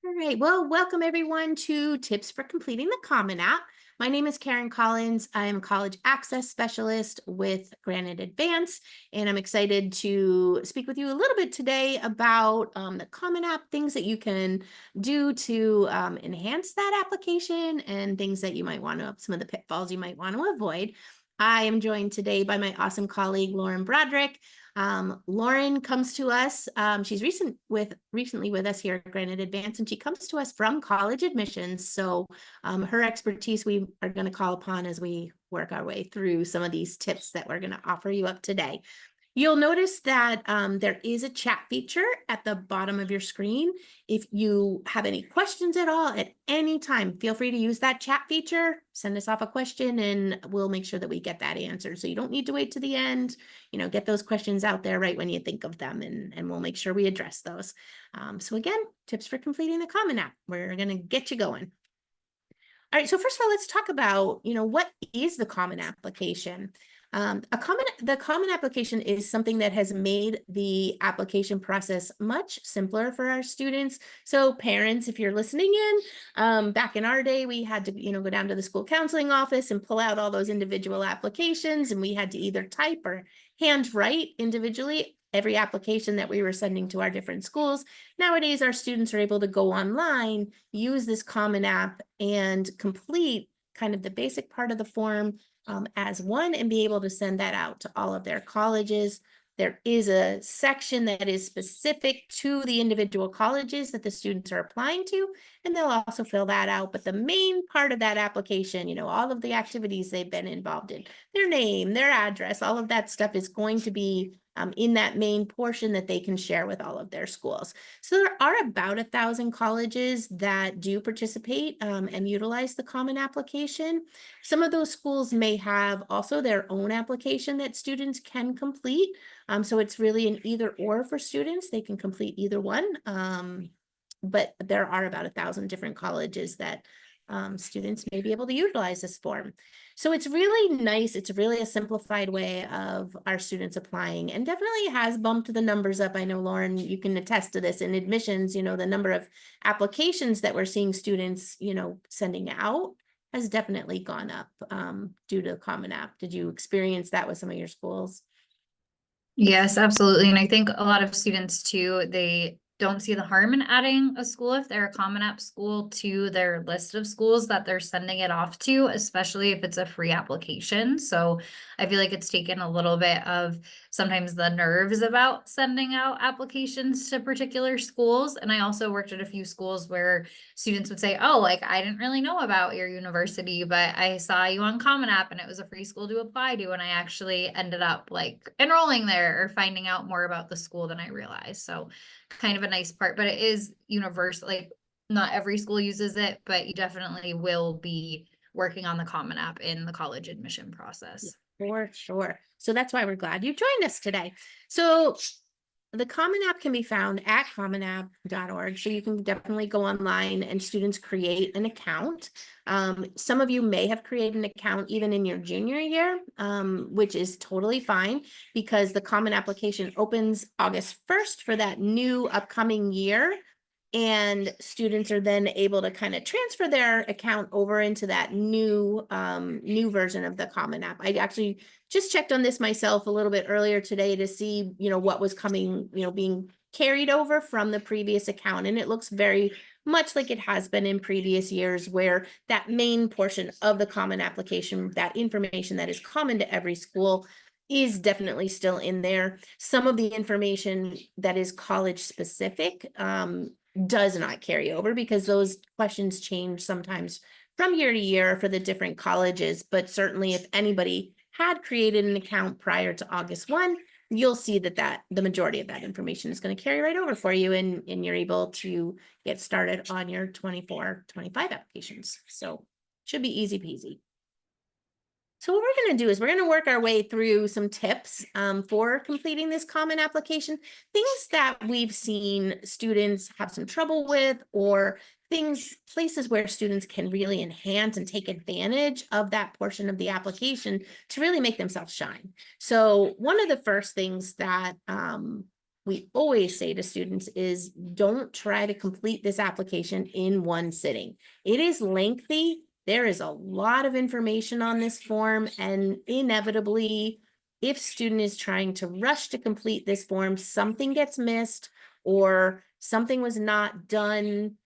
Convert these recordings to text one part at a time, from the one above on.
All right, well, welcome everyone to Tips for Completing the Common App. My name is Karen Collins. I am a college access specialist with Granite Advance, and I'm excited to speak with you a little bit today about the Common App, things that you can do to enhance that application and things that you might want to, some of the pitfalls you might want to avoid. I am joined today by my awesome colleague, Lauren Broderick. Lauren comes to us. She's recently with us here at Granite Advance, and she comes to us from college admissions. So her expertise we are going to call upon as we work our way through some of these tips that we're going to offer you up today. You'll notice that there is a chat feature at the bottom of your screen. If you have any questions at all at any time, feel free to use that chat feature, send us off a question, and we'll make sure that we get that answered. So you don't need to wait to the end, get those questions out there right when you think of them, and we'll make sure we address those. So again, tips for completing the Common App. We're going to get you going. All right, so first of all, let's talk about, what is the Common Application? The Common Application is something that has made the application process much simpler for our students. So parents, if you're listening in, back in our day, we had to, go down to the school counseling office and pull out all those individual applications, and we had to either type or handwrite individually every application that we were sending to our different schools. Nowadays, our students are able to go online, use this Common App, and complete kind of the basic part of the form as one, and be able to send that out to all of their colleges. There is a section that is specific to the individual colleges that the students are applying to, and they'll also fill that out. But the main part of that application, all of the activities they've been involved in, their name, their address, all of that stuff is going to be in that main portion that they can share with all of their schools. So there are about 1,000 colleges that do participate and utilize the Common Application. Some of those schools may have also their own application that students can complete. So it's really an either or for students. They can complete either one. But there are about 1,000 different colleges that students may be able to utilize this form. So it's really nice. It's really a simplified way of our students applying, and definitely has bumped the numbers up. I know, Lauren, you can attest to this in admissions, the number of applications that we're seeing students, sending out has definitely gone up due to the Common App. Did you experience that with some of your schools? Yes, absolutely. And I think a lot of students too, they don't see the harm in adding a school if they're a Common App school to their list of schools that they're sending it off to, especially if it's a free application. So I feel like it's taken a little bit of sometimes the nerves about sending out applications to particular schools. And I also worked at a few schools where students would say, oh, like, I didn't really know about your university, but I saw you on Common App and it was a free school to apply to. And I actually ended up like enrolling there or finding out more about the school than I realized. So kind of a nice part, but it is universal. Like, not every school uses it, but you definitely will be working on the Common App in the college admission process. For sure. So that's why we're glad you joined us today. So the Common App can be found at commonapp.org. So you can definitely go online and students create an account. Some of you may have created an account even in your junior year, which is totally fine, because the Common Application opens August 1st for that new upcoming year. And students are then able to kind of transfer their account over into that new version of the Common App. I actually just checked on this myself a little bit earlier today to see, what was coming, being carried over from the previous account. And it looks very much like it has been in previous years, where that main portion of the Common Application, that information that is common to every school, is definitely still in there. Some of the information that is college specific does not carry over, because those questions change sometimes from year to year for the different colleges. But certainly if anybody had created an account prior to August 1, you'll see that the majority of that information is going to carry right over for you, and you're able to get started on your 24-25 applications. So should be easy peasy. So what we're going to do is we're going to work our way through some tips for completing this Common Application, things that we've seen students have some trouble with, or places where students can really enhance and take advantage of that portion of the application to really make themselves shine. So one of the first things that we always say to students is don't try to complete this application in one sitting. It is lengthy. There is a lot of information on this form, and inevitably, if student is trying to rush to complete this form, something gets missed or something was not done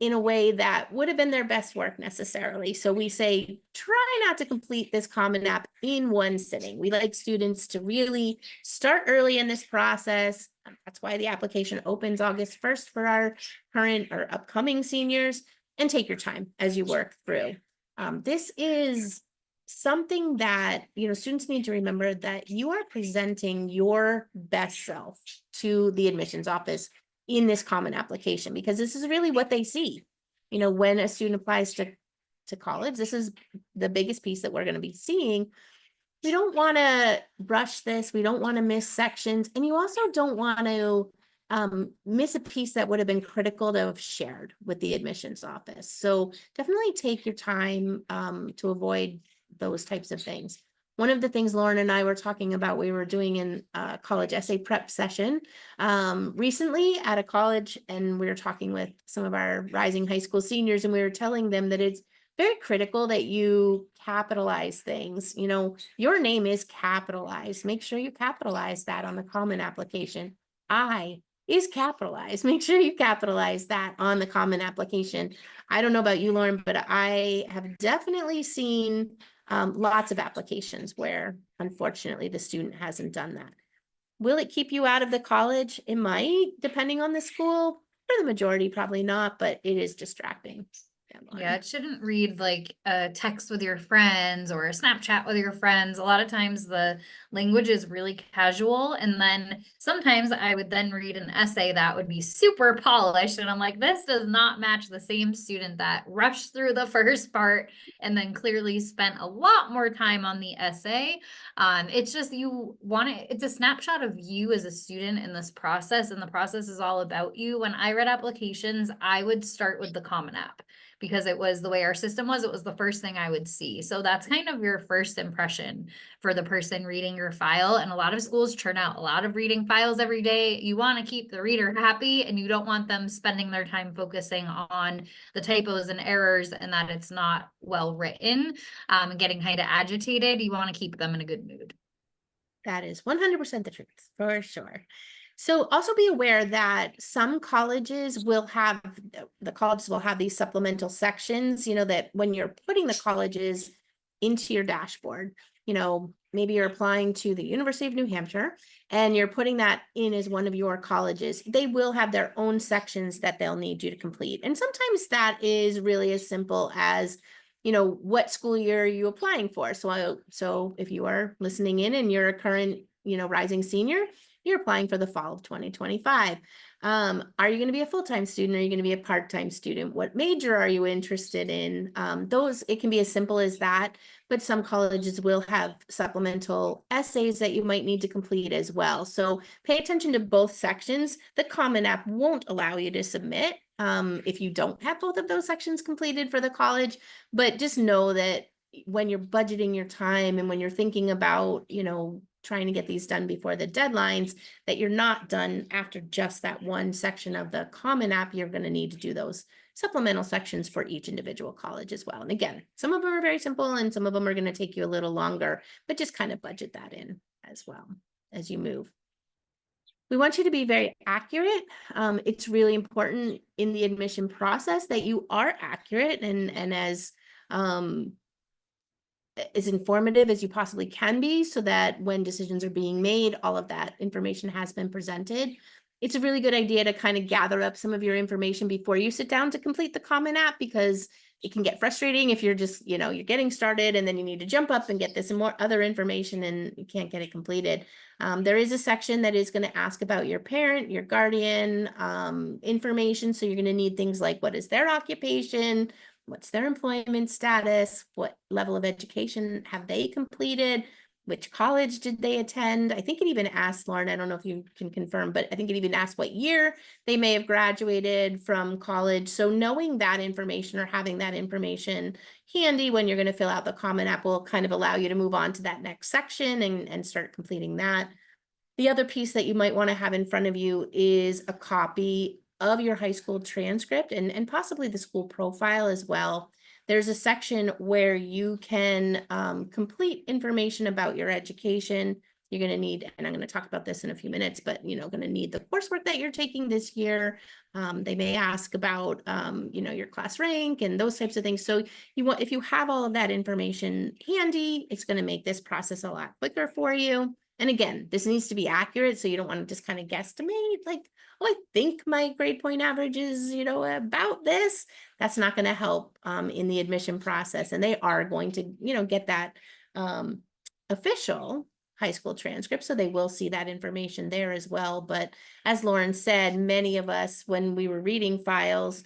in a way that would have been their best work necessarily. So we say, try not to complete this Common App in one sitting. We like students to really start early in this process. That's why the application opens August 1st for our current or upcoming seniors, and take your time as you work through. This is something that, students need to remember, that you are presenting your best self to the admissions office in this common application, because this is really what they see. When a student applies to college, this is the biggest piece that we're going to be seeing. We don't want to rush this. We don't want to miss sections. And you also don't want to miss a piece that would have been critical to have shared with the admissions office. So definitely take your time to avoid those types of things. One of the things Lauren and I were talking about, we were doing in a college essay prep session recently at a college, and we were talking with some of our rising high school seniors, and we were telling them that it's very critical that you capitalize things. Your name is capitalized. Make sure you capitalize that on the common application. I is capitalized. Make sure you capitalize that on the common application. I don't know about you, Lauren, but I have definitely seen lots of applications where, unfortunately, the student hasn't done that. Will it keep you out of the college? It might, depending on the school. For the majority, probably not, but it is distracting. Yeah, it shouldn't read like a text with your friends or a Snapchat with your friends. A lot of times the language is really casual. And then sometimes I would then read an essay that would be super polished. And I'm like, this does not match the same student that rushed through the first part and then clearly spent a lot more time on the essay. It's just, it's a snapshot of you as a student in this process. And the process is all about you. When I read applications, I would start with the Common App, because it was the way our system was. It was the first thing I would see. So that's kind of your first impression for the person reading your file. And a lot of schools churn out a lot of reading files every day. You want to keep the reader happy, and you don't want them spending their time focusing on the typos and errors and that it's not well written, and getting kind of agitated. You want to keep them in a good mood. That is 100% the truth, for sure. So also be aware that some colleges will have, the colleges will have these supplemental sections, that when you're putting the colleges into your dashboard, maybe you're applying to the University of New Hampshire and you're putting that in as one of your colleges, they will have their own sections that they'll need you to complete. And sometimes that is really as simple as, what school year are you applying for? So if you are listening in and you're a current, rising senior, you're applying for the fall of 2025. Are you going to be a full-time student? Are you going to be a part-time student? What major are you interested in? It can be as simple as that, but some colleges will have supplemental essays that you might need to complete as well. So pay attention to both sections. The Common App won't allow you to submit if you don't have both of those sections completed for the college, but just know that when you're budgeting your time and when you're thinking about, trying to get these done before the deadlines, that you're not done after just that one section of the Common App. You're going to need to do those supplemental sections for each individual college as well. And again, some of them are very simple and some of them are going to take you a little longer, but just kind of budget that in as well as you move. We want you to be very accurate. It's really important in the admission process that you are accurate and as informative as you possibly can be, so that when decisions are being made, all of that information has been presented. It's a really good idea to kind of gather up some of your information before you sit down to complete the Common App, because it can get frustrating if you're just, you're getting started and then you need to jump up and get this and more other information and you can't get it completed. There is a section that is going to ask about your parent, your guardian information. So you're going to need things like, what is their occupation? What's their employment status? What level of education have they completed? Which college did they attend? I think it even asked, Lauren, I don't know if you can confirm, but I think it even asked what year they may have graduated from college. So knowing that information or having that information handy when you're going to fill out the Common App will kind of allow you to move on to that next section and start completing that. The other piece that you might want to have in front of you is a copy of your high school transcript and possibly the school profile as well. There's a section where you can complete information about your education. You're going to need, and I'm going to talk about this in a few minutes, but going to need the coursework that you're taking this year. They may ask about, your class rank and those types of things. So if you have all of that information handy, it's going to make this process a lot quicker for you. And again, this needs to be accurate, so you don't want to just kind of guesstimate, like, oh, I think my grade point average is, about this. That's not going to help in the admission process. And they are going to, get that official high school transcript, so they will see that information there as well. But as Lauren said, many of us, when we were reading files,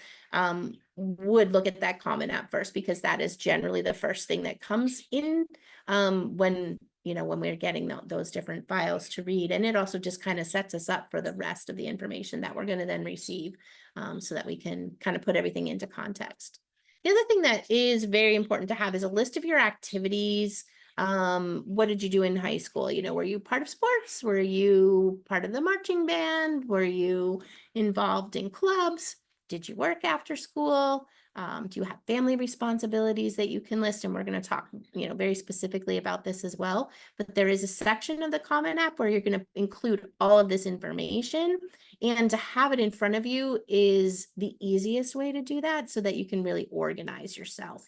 would look at that Common App first, because that is generally the first thing that comes in when we're getting those different files to read. And it also just kind of sets us up for the rest of the information that we're going to then receive, so that we can kind of put everything into context. The other thing that is very important to have is a list of your activities. What did you do in high school? Were you part of sports? Were you part of the marching band? Were you involved in clubs? Did you work after school? Do you have family responsibilities that you can list? And we're going to talk, very specifically about this as well. But there is a section of the Common App where you're going to include all of this information. And to have it in front of you is the easiest way to do that, so that you can really organize yourself.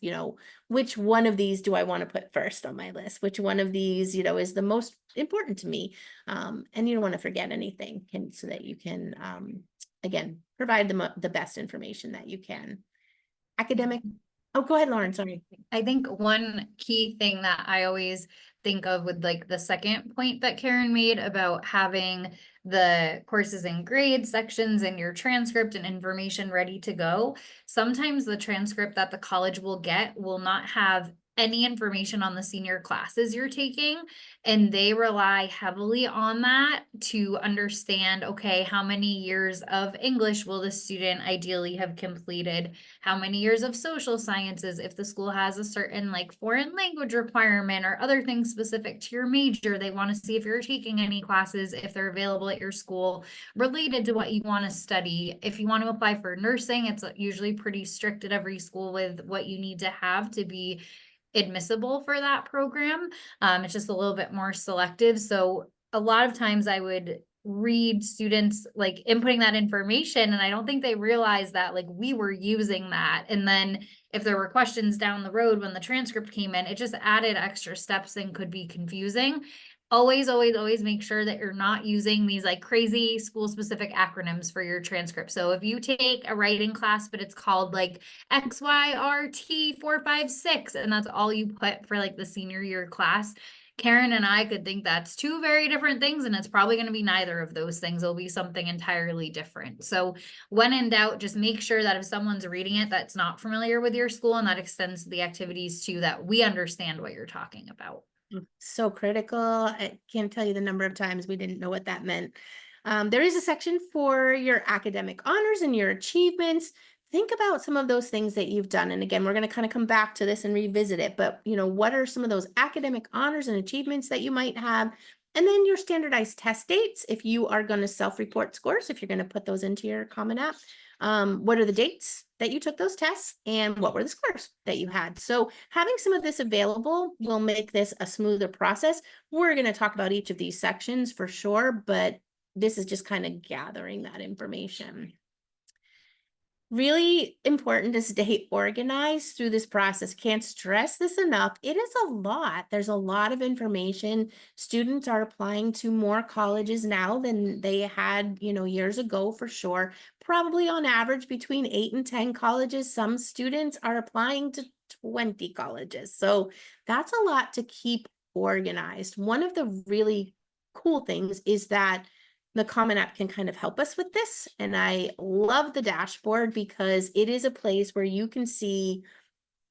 Which one of these do I want to put first on my list? Which one of these, is the most important to me? And you don't want to forget anything, so that you can, again, provide the best information that you can. Academic. Oh, go ahead, Lauren. Sorry. I think one key thing that I always think of with like the second point that Karen made about having the courses and grades sections in your transcript and information ready to go. Sometimes the transcript that the college will get will not have any information on the senior classes you're taking, and they rely heavily on that to understand, okay, how many years of English will the student ideally have completed? How many years of social sciences, if the school has a certain like foreign language requirement or other things specific to your major, they want to see if you're taking any classes, if they're available at your school related to what you want to study. If you want to apply for nursing, it's usually pretty strict at every school with what you need to have to be admissible for that program. It's just a little bit more selective. So a lot of times I would read students like inputting that information, and I don't think they realize that like we were using that. And then if there were questions down the road when the transcript came in, it just added extra steps and could be confusing. Always, always, always make sure that you're not using these like crazy school specific acronyms for your transcript. So if you take a writing class, but it's called like XYRT 456, and that's all you put for like the senior year class, Karen and I could think that's two very different things, and it's probably going to be neither of those things. It'll be something entirely different. So when in doubt, just make sure that if someone's reading it that's not familiar with your school, and that extends the activities too, that we understand what you're talking about. So critical. I can't tell you the number of times we didn't know what that meant. There is a section for your academic honors and your achievements. Think about some of those things that you've done. And again, we're going to kind of come back to this and revisit it. But, what are some of those academic honors and achievements that you might have? And then your standardized test dates, if you are going to self-report scores, if you're going to put those into your Common App. What are the dates that you took those tests, and what were the scores that you had? So having some of this available will make this a smoother process. We're going to talk about each of these sections for sure, but this is just kind of gathering that information. Really important to stay organized through this process. Can't stress this enough. It is a lot. There's a lot of information. Students are applying to more colleges now than they had, years ago, for sure. Probably on average between 8 and 10 colleges. Some students are applying to 20 colleges. So that's a lot to keep organized. One of the really cool things is that the Common App can kind of help us with this. And I love the dashboard, because it is a place where you can see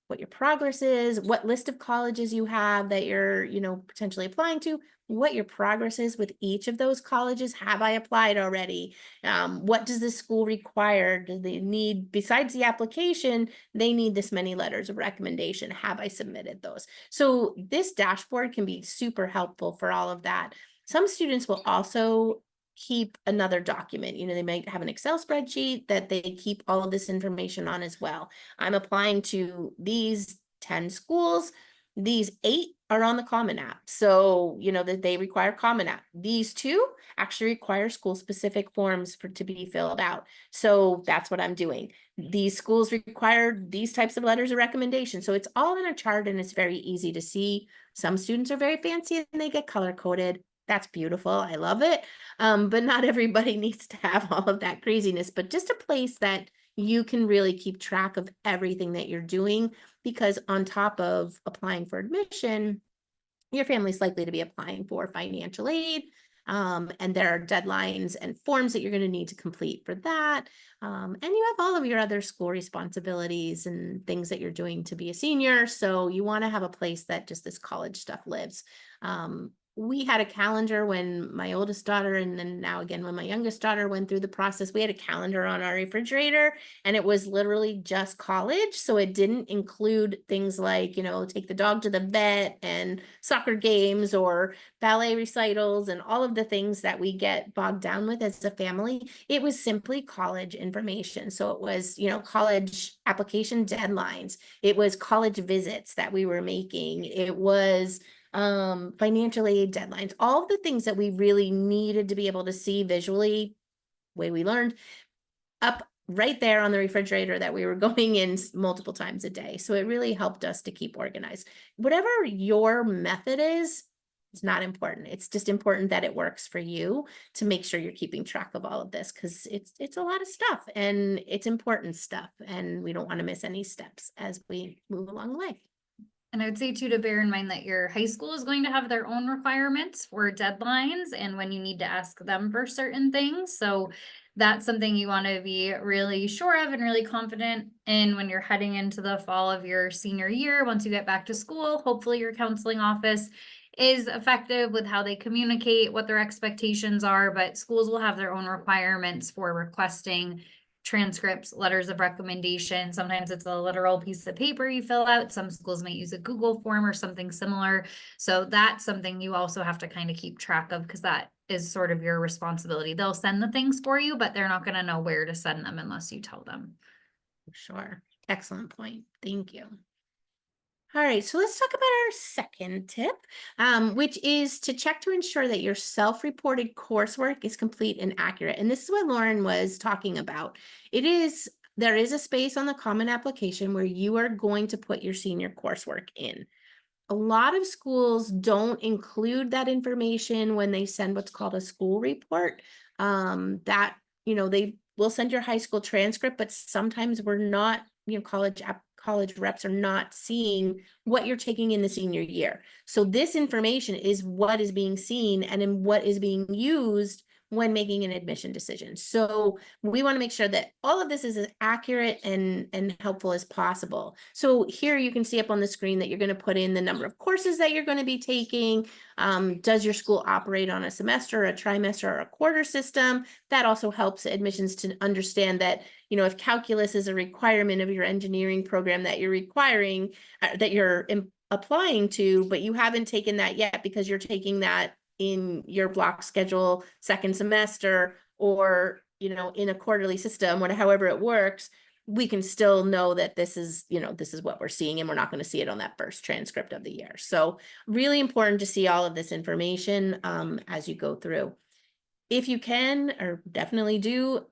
what your progress is, what list of colleges you have that you're, potentially applying to, what your progress is with each of those colleges. Have I applied already? What does this school require? Do they need, besides the application, they need this many letters of recommendation? Have I submitted those? So this dashboard can be super helpful for all of that. Some students will also keep another document. They might have an Excel spreadsheet that they keep all of this information on as well. I'm applying to these 10 schools. These 8 are on the Common App. So, that they require Common App. These 2 actually require school specific forms to be filled out. So that's what I'm doing. These schools require these types of letters of recommendation. So it's all in a chart and it's very easy to see. Some students are very fancy and they get color coded. That's beautiful. I love it. But not everybody needs to have all of that craziness, but just a place that you can really keep track of everything that you're doing, because on top of applying for admission, your family's likely to be applying for financial aid. And there are deadlines and forms that you're going to need to complete for that. And you have all of your other school responsibilities and things that you're doing to be a senior. So you want to have a place that just this college stuff lives. We had a calendar when my oldest daughter, and then now again when my youngest daughter went through the process, we had a calendar on our refrigerator, and it was literally just college. So it didn't include things like, take the dog to the vet and soccer games or ballet recitals and all of the things that we get bogged down with as a family. It was simply college information. So it was, college application deadlines. It was college visits that we were making. It was financial aid deadlines, all of the things that we really needed to be able to see visually, way we learned, up right there on the refrigerator that we were going in multiple times a day. So it really helped us to keep organized. Whatever your method is, it's not important. It's just important that it works for you to make sure you're keeping track of all of this, because it's a lot of stuff and it's important stuff, and we don't want to miss any steps as we move along the way. And I would say too, to bear in mind that your high school is going to have their own requirements for deadlines and when you need to ask them for certain things. So that's something you want to be really sure of and really confident in when you're heading into the fall of your senior year. Once you get back to school, hopefully your counseling office is effective with how they communicate, what their expectations are, but schools will have their own requirements for requesting transcripts, letters of recommendation. Sometimes it's a literal piece of paper you fill out. Some schools might use a Google form or something similar. So that's something you also have to kind of keep track of, because that is sort of your responsibility. They'll send the things for you, but they're not going to know where to send them unless you tell them. Sure. Excellent point. Thank you. All right, so let's talk about our second tip, which is to check to ensure that your self-reported coursework is complete and accurate. And this is what Lauren was talking about. There is a space on the Common Application where you are going to put your senior coursework in. A lot of schools don't include that information when they send what's called a school report. They will send your high school transcript, but sometimes we're not, college reps are not seeing what you're taking in the senior year. So this information is what is being seen and in what is being used when making an admission decision. So we want to make sure that all of this is as accurate and helpful as possible. So here you can see up on the screen that you're going to put in the number of courses that you're going to be taking. Does your school operate on a semester, a trimester, or a quarter system? That also helps admissions to understand that, if calculus is a requirement of your engineering program that you're requiring, that you're applying to, but you haven't taken that yet because you're taking that in your block schedule second semester, or in a quarterly system, however it works, we can still know that this is what we're seeing, and we're not going to see it on that first transcript of the year. So really important to see all of this information as you go through. If you can, or definitely do,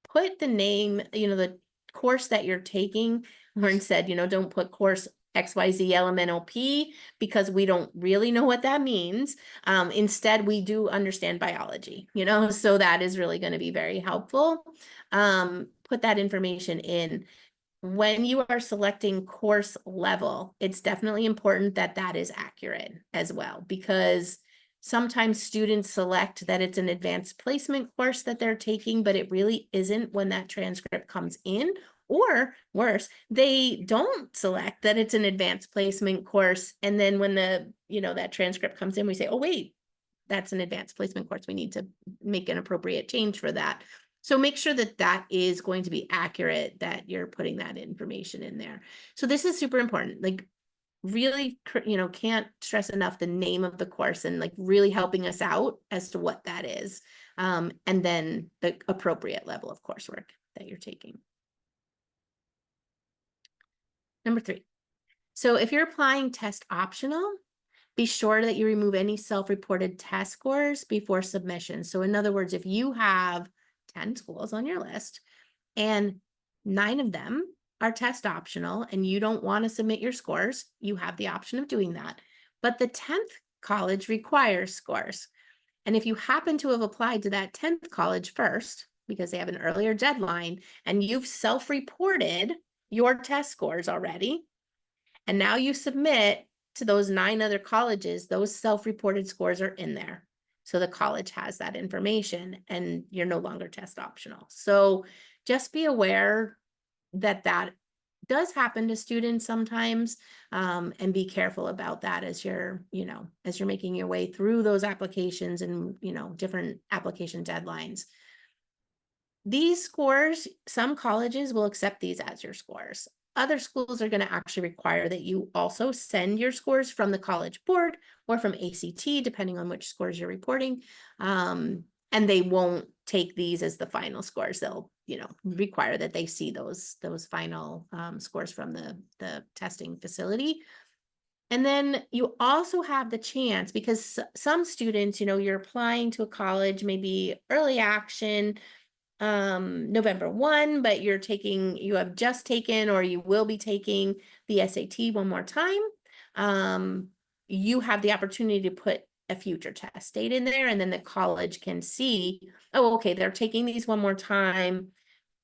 put the name, the course that you're taking. Lauren said, don't put course XYZ LMNOP, because we don't really know what that means. Instead, we do understand biology, so that is really going to be very helpful. Put that information in. When you are selecting course level, it's definitely important that that is accurate as well, because sometimes students select that it's an advanced placement course that they're taking, but it really isn't when that transcript comes in. Or worse, they don't select that it's an advanced placement course. And then when that transcript comes in, we say, oh, wait, that's an advanced placement course. We need to make an appropriate change for that. So make sure that that is going to be accurate, that you're putting that information in there. So this is super important. Like, really, can't stress enough the name of the course and like really helping us out as to what that is. And then the appropriate level of coursework that you're taking. Number 3. So if you're applying test optional, be sure that you remove any self-reported test scores before submission. So in other words, if you have 10 schools on your list and 9 of them are test optional and you don't want to submit your scores, you have the option of doing that. But the 10th college requires scores. And if you happen to have applied to that 10th college first, because they have an earlier deadline, and you've self-reported your test scores already, and now you submit to those 9 other colleges, those self-reported scores are in there. So the college has that information and you're no longer test optional. So just be aware that that does happen to students sometimes, and be careful about that as you're, as you're making your way through those applications and, different application deadlines. These scores, some colleges will accept these as your scores. Other schools are going to actually require that you also send your scores from the college board or from ACT, depending on which scores you're reporting. And they won't take these as the final scores. They'll, require that they see those final scores from the testing facility. And then you also have the chance, because some students, you're applying to a college, maybe early action, November 1, but you have just taken, or you will be taking the SAT one more time. You have the opportunity to put a future test date in there, and then the college can see, oh, okay, they're taking these one more time.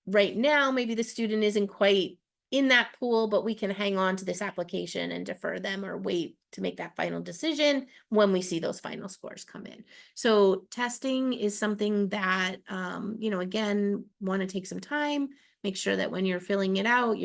Right now, maybe the student isn't quite in that pool, but we can hang on to this application and defer them or wait to make that final decision when we see those final scores come in. So testing is something that, again, want to take some time, make sure that when you're filling it out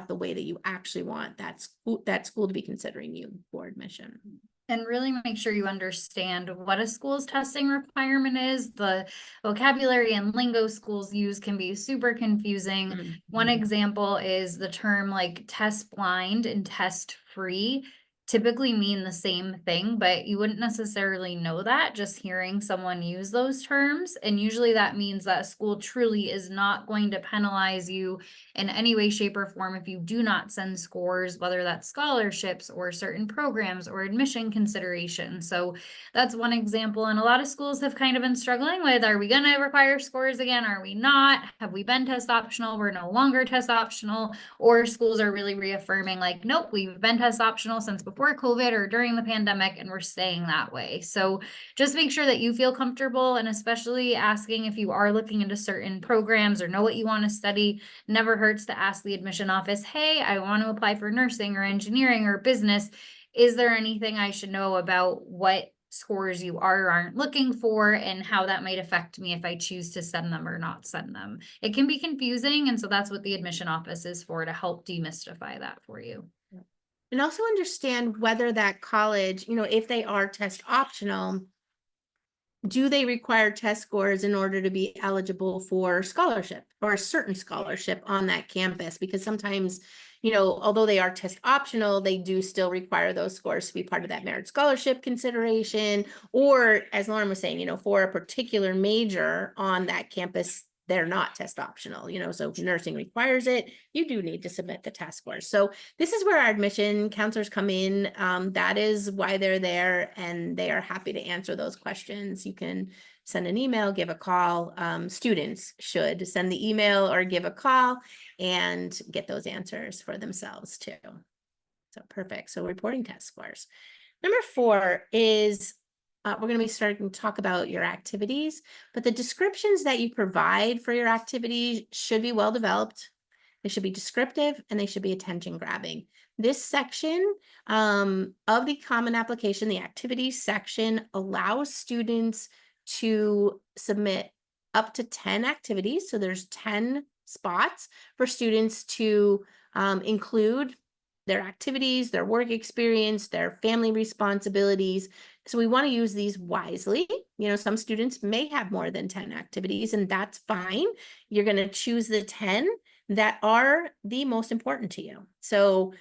the way that you actually want that school to be considering you for admission. And really make sure you understand what a school's testing requirement is. The vocabulary and lingo schools use can be super confusing. One example is the term like test blind and test free typically mean the same thing, but you wouldn't necessarily know that just hearing someone use those terms. And usually that means that a school truly is not going to penalize you in any way, shape, or form if you do not send scores, whether that's scholarships or certain programs or admission considerations. So that's one example. And a lot of schools have kind of been struggling with, are we going to require scores again? Are we not? Have we been test optional? We're no longer test optional. Or schools are really reaffirming like, nope, we've been test optional since before COVID or during the pandemic, and we're staying that way. So just make sure that you feel comfortable, and especially asking if you are looking into certain programs or know what you want to study. Never hurts to ask the admission office, hey, I want to apply for nursing or engineering or business. Is there anything I should know about what scores you are or aren't looking for and how that might affect me if I choose to send them or not send them? It can be confusing. And so that's what the admission office is for, to help demystify that for you. And also understand whether that college, if they are test optional, do they require test scores in order to be eligible for scholarship or a certain scholarship on that campus? Because sometimes, although they are test optional, they do still require those scores to be part of that merit scholarship consideration. Or as Lauren was saying, for a particular major on that campus, they're not test optional, so if nursing requires it, you do need to submit the test scores. So this is where our admission counselors come in. That is why they're there, and they are happy to answer those questions. You can send an email, give a call. Students should send the email or give a call and get those answers for themselves too. So perfect. So reporting test scores. Number 4 is we're going to be starting to talk about your activities, but the descriptions that you provide for your activities should be well developed. They should be descriptive and they should be attention grabbing. This section of the Common Application, the activities section, allows students to submit up to 10 activities. So there's 10 spots for students to include their activities, their work experience, their family responsibilities. So we want to use these wisely. Some students may have more than 10 activities, and that's fine. You're going to choose the 10 that are the most important to you. So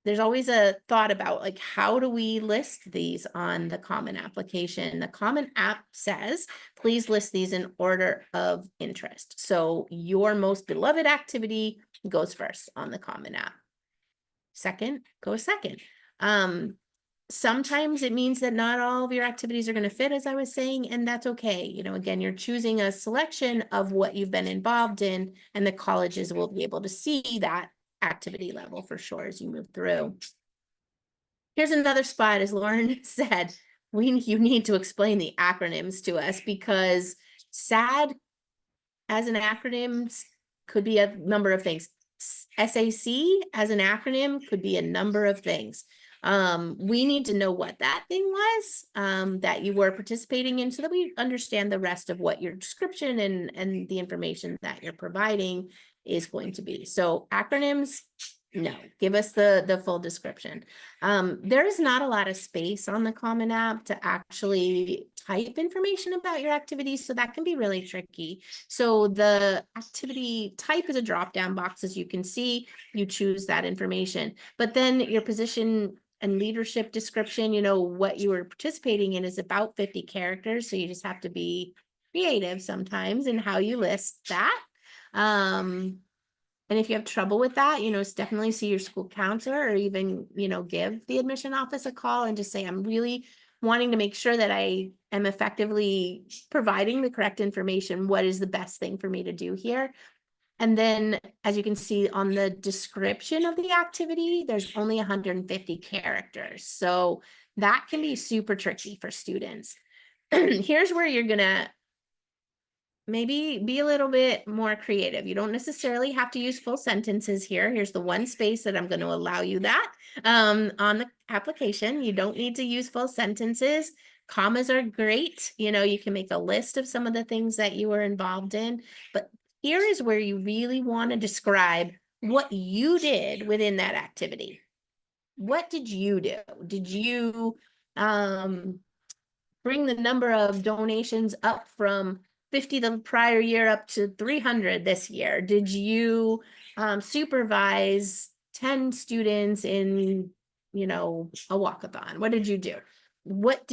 there's always a thought about like, how do we list these on the Common application? The Common App says, please list these in order of interest. So your most beloved activity goes first on the Common App. Second goes second. Sometimes it means that not all of your activities are going to fit, as I was saying, and that's okay. You know, again, you're choosing a selection of what you've been involved in, and the colleges will be able to see that activity level for sure as you move through. Here's another spot, as Lauren said, you need to explain the acronyms to us, because SAD as an acronym could be a number of things. SAC as an acronym could be a number of things. We need to know what that thing was that you were participating in, so that we understand the rest of what your description and the information that you're providing is going to be. So acronyms, no, give us the full description. There is not a lot of space on the Common App to actually type information about your activities, so that can be really tricky. So the activity type is a drop-down box, as you can see. You choose that information, but then your position and leadership description, you know, what you were participating in, is about 50 characters. So you just have to be creative sometimes in how you list that. And if you have trouble with that, you know, it's definitely see your school counselor, or even, you know, give the admission office a call and just say, I'm really wanting to make sure that I am effectively providing the correct information. What is the best thing for me to do here? And then, as you can see on the description of the activity, there's only 150 characters. So that can be super tricky for students. Here's where you're gonna maybe be a little bit more creative. You don't necessarily have to use full sentences here. Here's the one space that I'm going to allow you that on the application. You don't need to use full sentences. Commas are great. You know, you can make a list of some of the things that you were involved in, but here is where you really want to describe what you did within that activity. What did you do? Did you bring the number of donations up from 50 the prior year up to 300 this year? Did you supervise 10 students in, you know, a walkathon? What did you do? What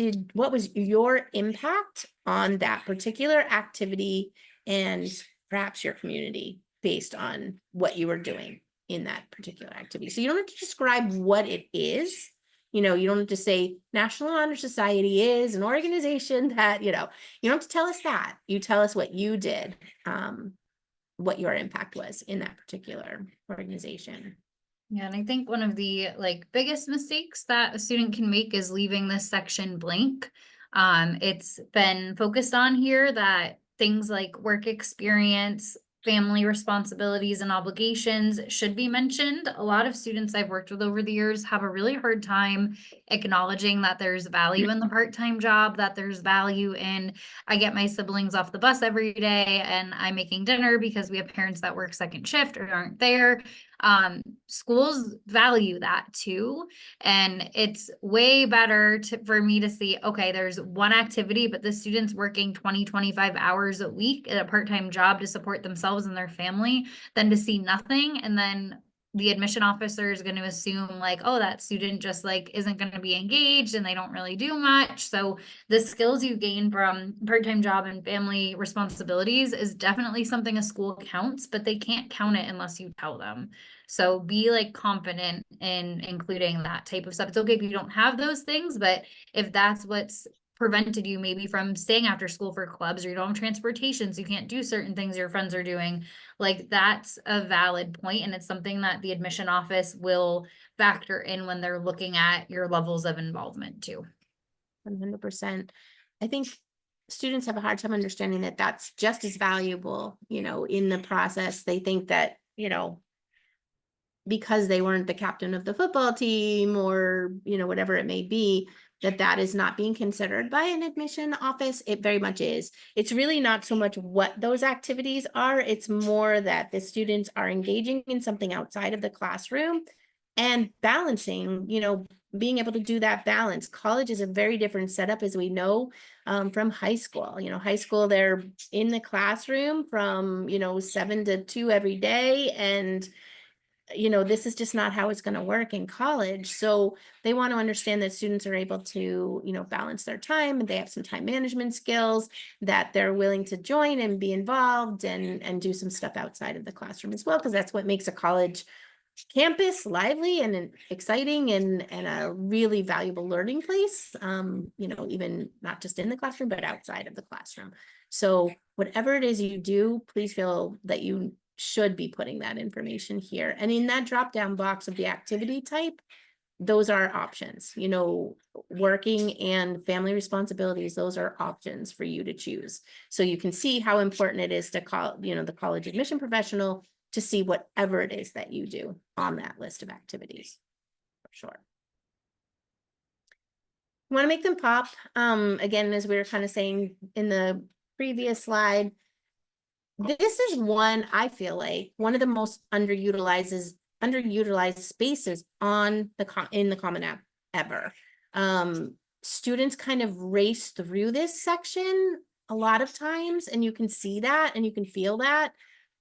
was your impact on that particular activity and perhaps your community based on what you were doing in that particular activity? So you don't have to describe what it is. You know, you don't have to say National Honor Society is an organization that, you know, you don't have to tell us that. You tell us what you did, what your impact was in that particular organization. Yeah, and I think one of the like biggest mistakes that a student can make is leaving this section blank. It's been focused on here that things like work experience, family responsibilities and obligations should be mentioned. A lot of students I've worked with over the years have a really hard time acknowledging that there's value in the part-time job, that there's value in, I get my siblings off the bus every day and I'm making dinner because we have parents that work second shift or aren't there. Schools value that too. And it's way better for me to see, okay, there's one activity, but the student's working 20, 25 hours a week at a part-time job to support themselves and their family, than to see nothing. And then the admission officer is going to assume like, oh, that student just like isn't going to be engaged and they don't really do much. So the skills you gain from part-time job and family responsibilities is definitely something a school counts, but they can't count it unless you tell them. So be like confident in including that type of stuff. It's okay if you don't have those things, but if that's what's prevented you maybe from staying after school for clubs, or you don't have transportation, so you can't do certain things your friends are doing, like that's a valid point, and it's something that the admission office will factor in when they're looking at your levels of involvement too. 100%. I think students have a hard time understanding that that's just as valuable, you know, in the process. They think that, you know, because they weren't the captain of the football team, or, you know, whatever it may be, that is not being considered by an admission office. It very much is. It's really not so much what those activities are. It's more that the students are engaging in something outside of the classroom and balancing, you know, being able to do that balance. College is a very different setup, as we know, from high school. You know, high school, they're in the classroom from, you know, 7 to 2 every day, and this is just not how it's going to work in college. So they want to understand that students are able to, balance their time, and they have some time management skills, that they're willing to join and be involved and do some stuff outside of the classroom as well, because that's what makes a college campus lively and exciting and a really valuable learning place, even not just in the classroom, but outside of the classroom. So whatever it is you do, please feel that you should be putting that information here. And in that drop down box of the activity type, those are options, working and family responsibilities, those are options for you to choose. So you can see how important it is to call, the college admission professional to see whatever it is that you do on that list of activities, for sure. You want to make them pop. Again, as we were kind of saying in the previous slide, this is one, I feel like, one of the most underutilized spaces in the Common App ever. Students kind of race through this section a lot of times, and you can see that and you can feel that.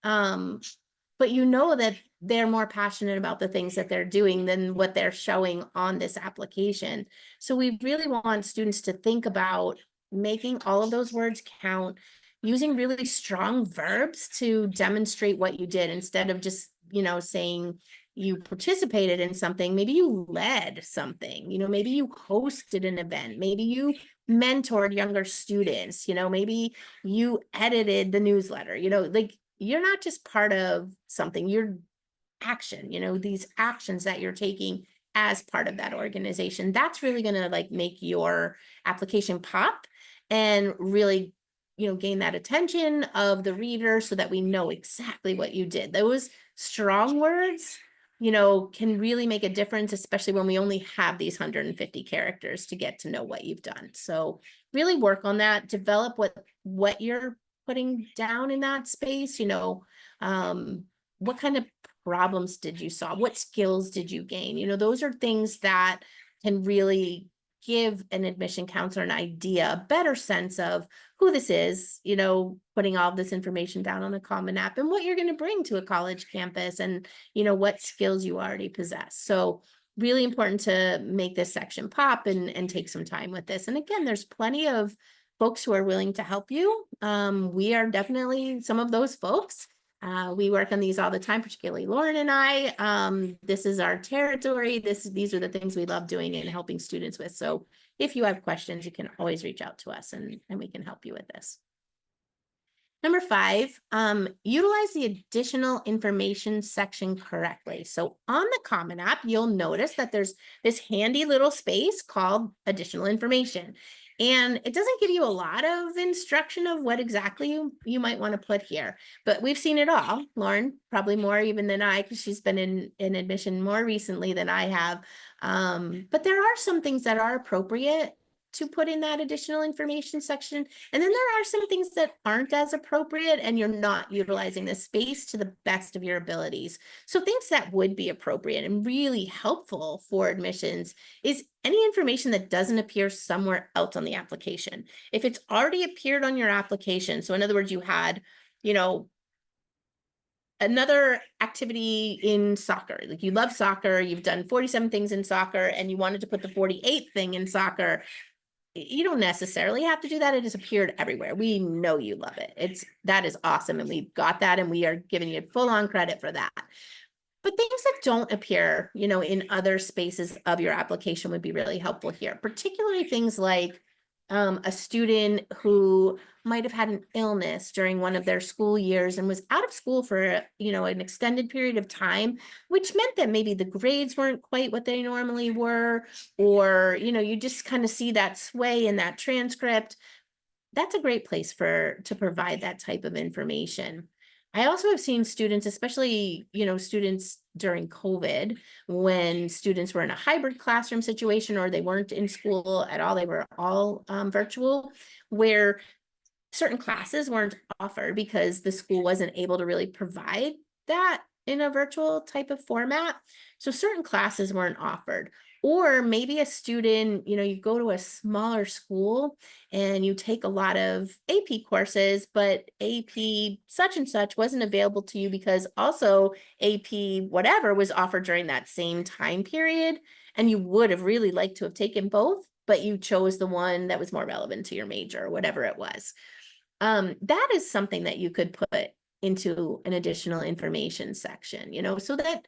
But that they're more passionate about the things that they're doing than what they're showing on this application. So we really want students to think about making all of those words count, using really strong verbs to demonstrate what you did, instead of just, saying you participated in something. Maybe you led something, maybe you hosted an event, maybe you mentored younger students, maybe you edited the newsletter, like you're not just part of something, you're action, these actions that you're taking as part of that organization. That's really going to make your application pop and really, gain that attention of the reader, so that we know exactly what you did. Those strong words, can really make a difference, especially when we only have these 150 characters to get to know what you've done. So really work on that, develop what you're putting down in that space. What kind of problems did you solve? What skills did you gain? Those are things that can really give an admission counselor an idea, a better sense of who this is, putting all this information down on the Common App and what you're going to bring to a college campus, and, what skills you already possess. So really important to make this section pop and take some time with this. And again, there's plenty of folks who are willing to help you. We are definitely some of those folks. We work on these all the time, particularly Lauren and I. This is our territory. These are the things we love doing and helping students with. So if you have questions, you can always reach out to us and we can help you with this. Number 5, utilize the additional information section correctly. So on the Common App, you'll notice that there's this handy little space called additional information. And it doesn't give you a lot of instruction of what exactly you might want to put here, but we've seen it all. Lauren, probably more even than I, because she's been in admission more recently than I have. But there are some things that are appropriate to put in that additional information section. And then there are some things that aren't as appropriate, and you're not utilizing the space to the best of your abilities. So things that would be appropriate and really helpful for admissions is any information that doesn't appear somewhere else on the application. If it's already appeared on your application, so in other words, you had, another activity in soccer, like you love soccer, you've done 47 things in soccer, and you wanted to put the 48th thing in soccer, you don't necessarily have to do that. It has appeared everywhere. We know you love it. That is awesome. And we've got that, and we are giving you full on credit for that. But things that don't appear, in other spaces of your application would be really helpful here, particularly things like a student who might have had an illness during one of their school years and was out of school for, an extended period of time, which meant that maybe the grades weren't quite what they normally were, or, you just kind of see that sway in that transcript. That's a great place to provide that type of information. I also have seen students, especially, students during COVID, when students were in a hybrid classroom situation or they weren't in school at all, they were all virtual, where certain classes weren't offered because the school wasn't able to really provide that in a virtual type of format. So certain classes weren't offered. Or maybe a student, you go to a smaller school and you take a lot of AP courses, but AP such and such wasn't available to you because also AP whatever was offered during that same time period. And you would have really liked to have taken both, but you chose the one that was more relevant to your major or whatever it was. That is something that you could put into an additional information section, so that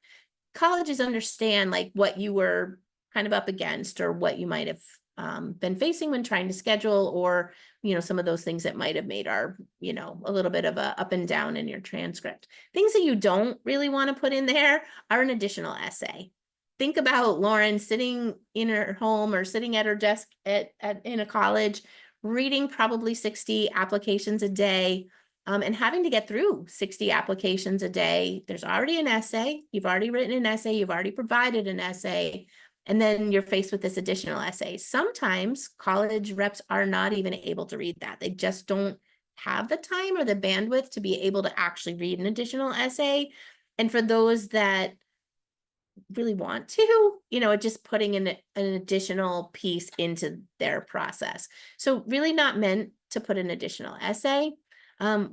colleges understand like what you were kind of up against or what you might have been facing when trying to schedule, or some of those things that might have made our a little bit of a up and down in your transcript. Things that you don't really want to put in there are an additional essay. Think about Lauren sitting in her home or sitting at her desk in a college, reading probably 60 applications a day, and having to get through 60 applications a day. There's already an essay. You've already written an essay. You've already provided an essay. And then you're faced with this additional essay. Sometimes college reps are not even able to read that. They just don't have the time or the bandwidth to be able to actually read an additional essay. And for those that really want to, just putting in an additional piece into their process. So really not meant to put an additional essay.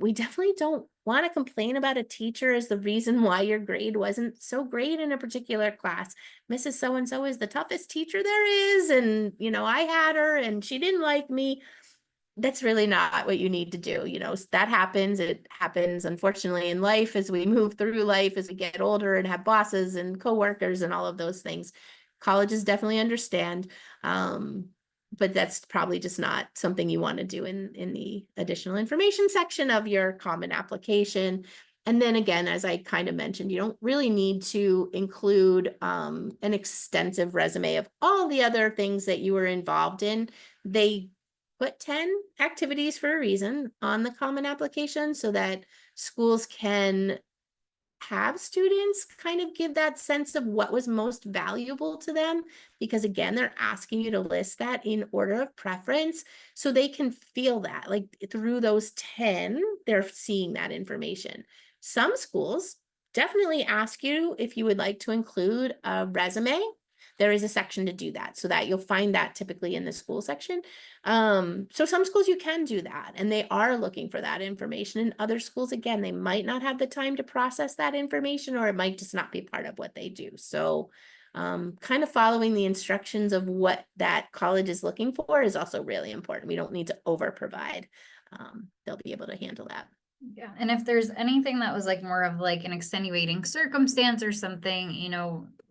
We definitely don't want to complain about a teacher as the reason why your grade wasn't so great in a particular class. Mrs. So-and-so is the toughest teacher there is. And, I had her and she didn't like me. That's really not what you need to do. That happens. It happens, unfortunately, in life as we move through life, as we get older and have bosses and coworkers and all of those things. Colleges definitely understand. But that's probably just not something you want to do in the additional information section of your common application. And then again, as I kind of mentioned, you don't really need to include an extensive resume of all the other things that you were involved in. They put 10 activities for a reason on the common application so that schools can have students kind of give that sense of what was most valuable to them, because again, they're asking you to list that in order of preference so they can feel that like through those 10, they're seeing that information. Some schools definitely ask you if you would like to include a resume. There is a section to do that, so that you'll find that typically in the school section. So some schools you can do that and they are looking for that information. In other schools, again, they might not have the time to process that information, or it might just not be part of what they do. So kind of following the instructions of what that college is looking for is also really important. We don't need to over provide. They'll be able to handle that. Yeah, and if there's anything that was like more of like an extenuating circumstance or something,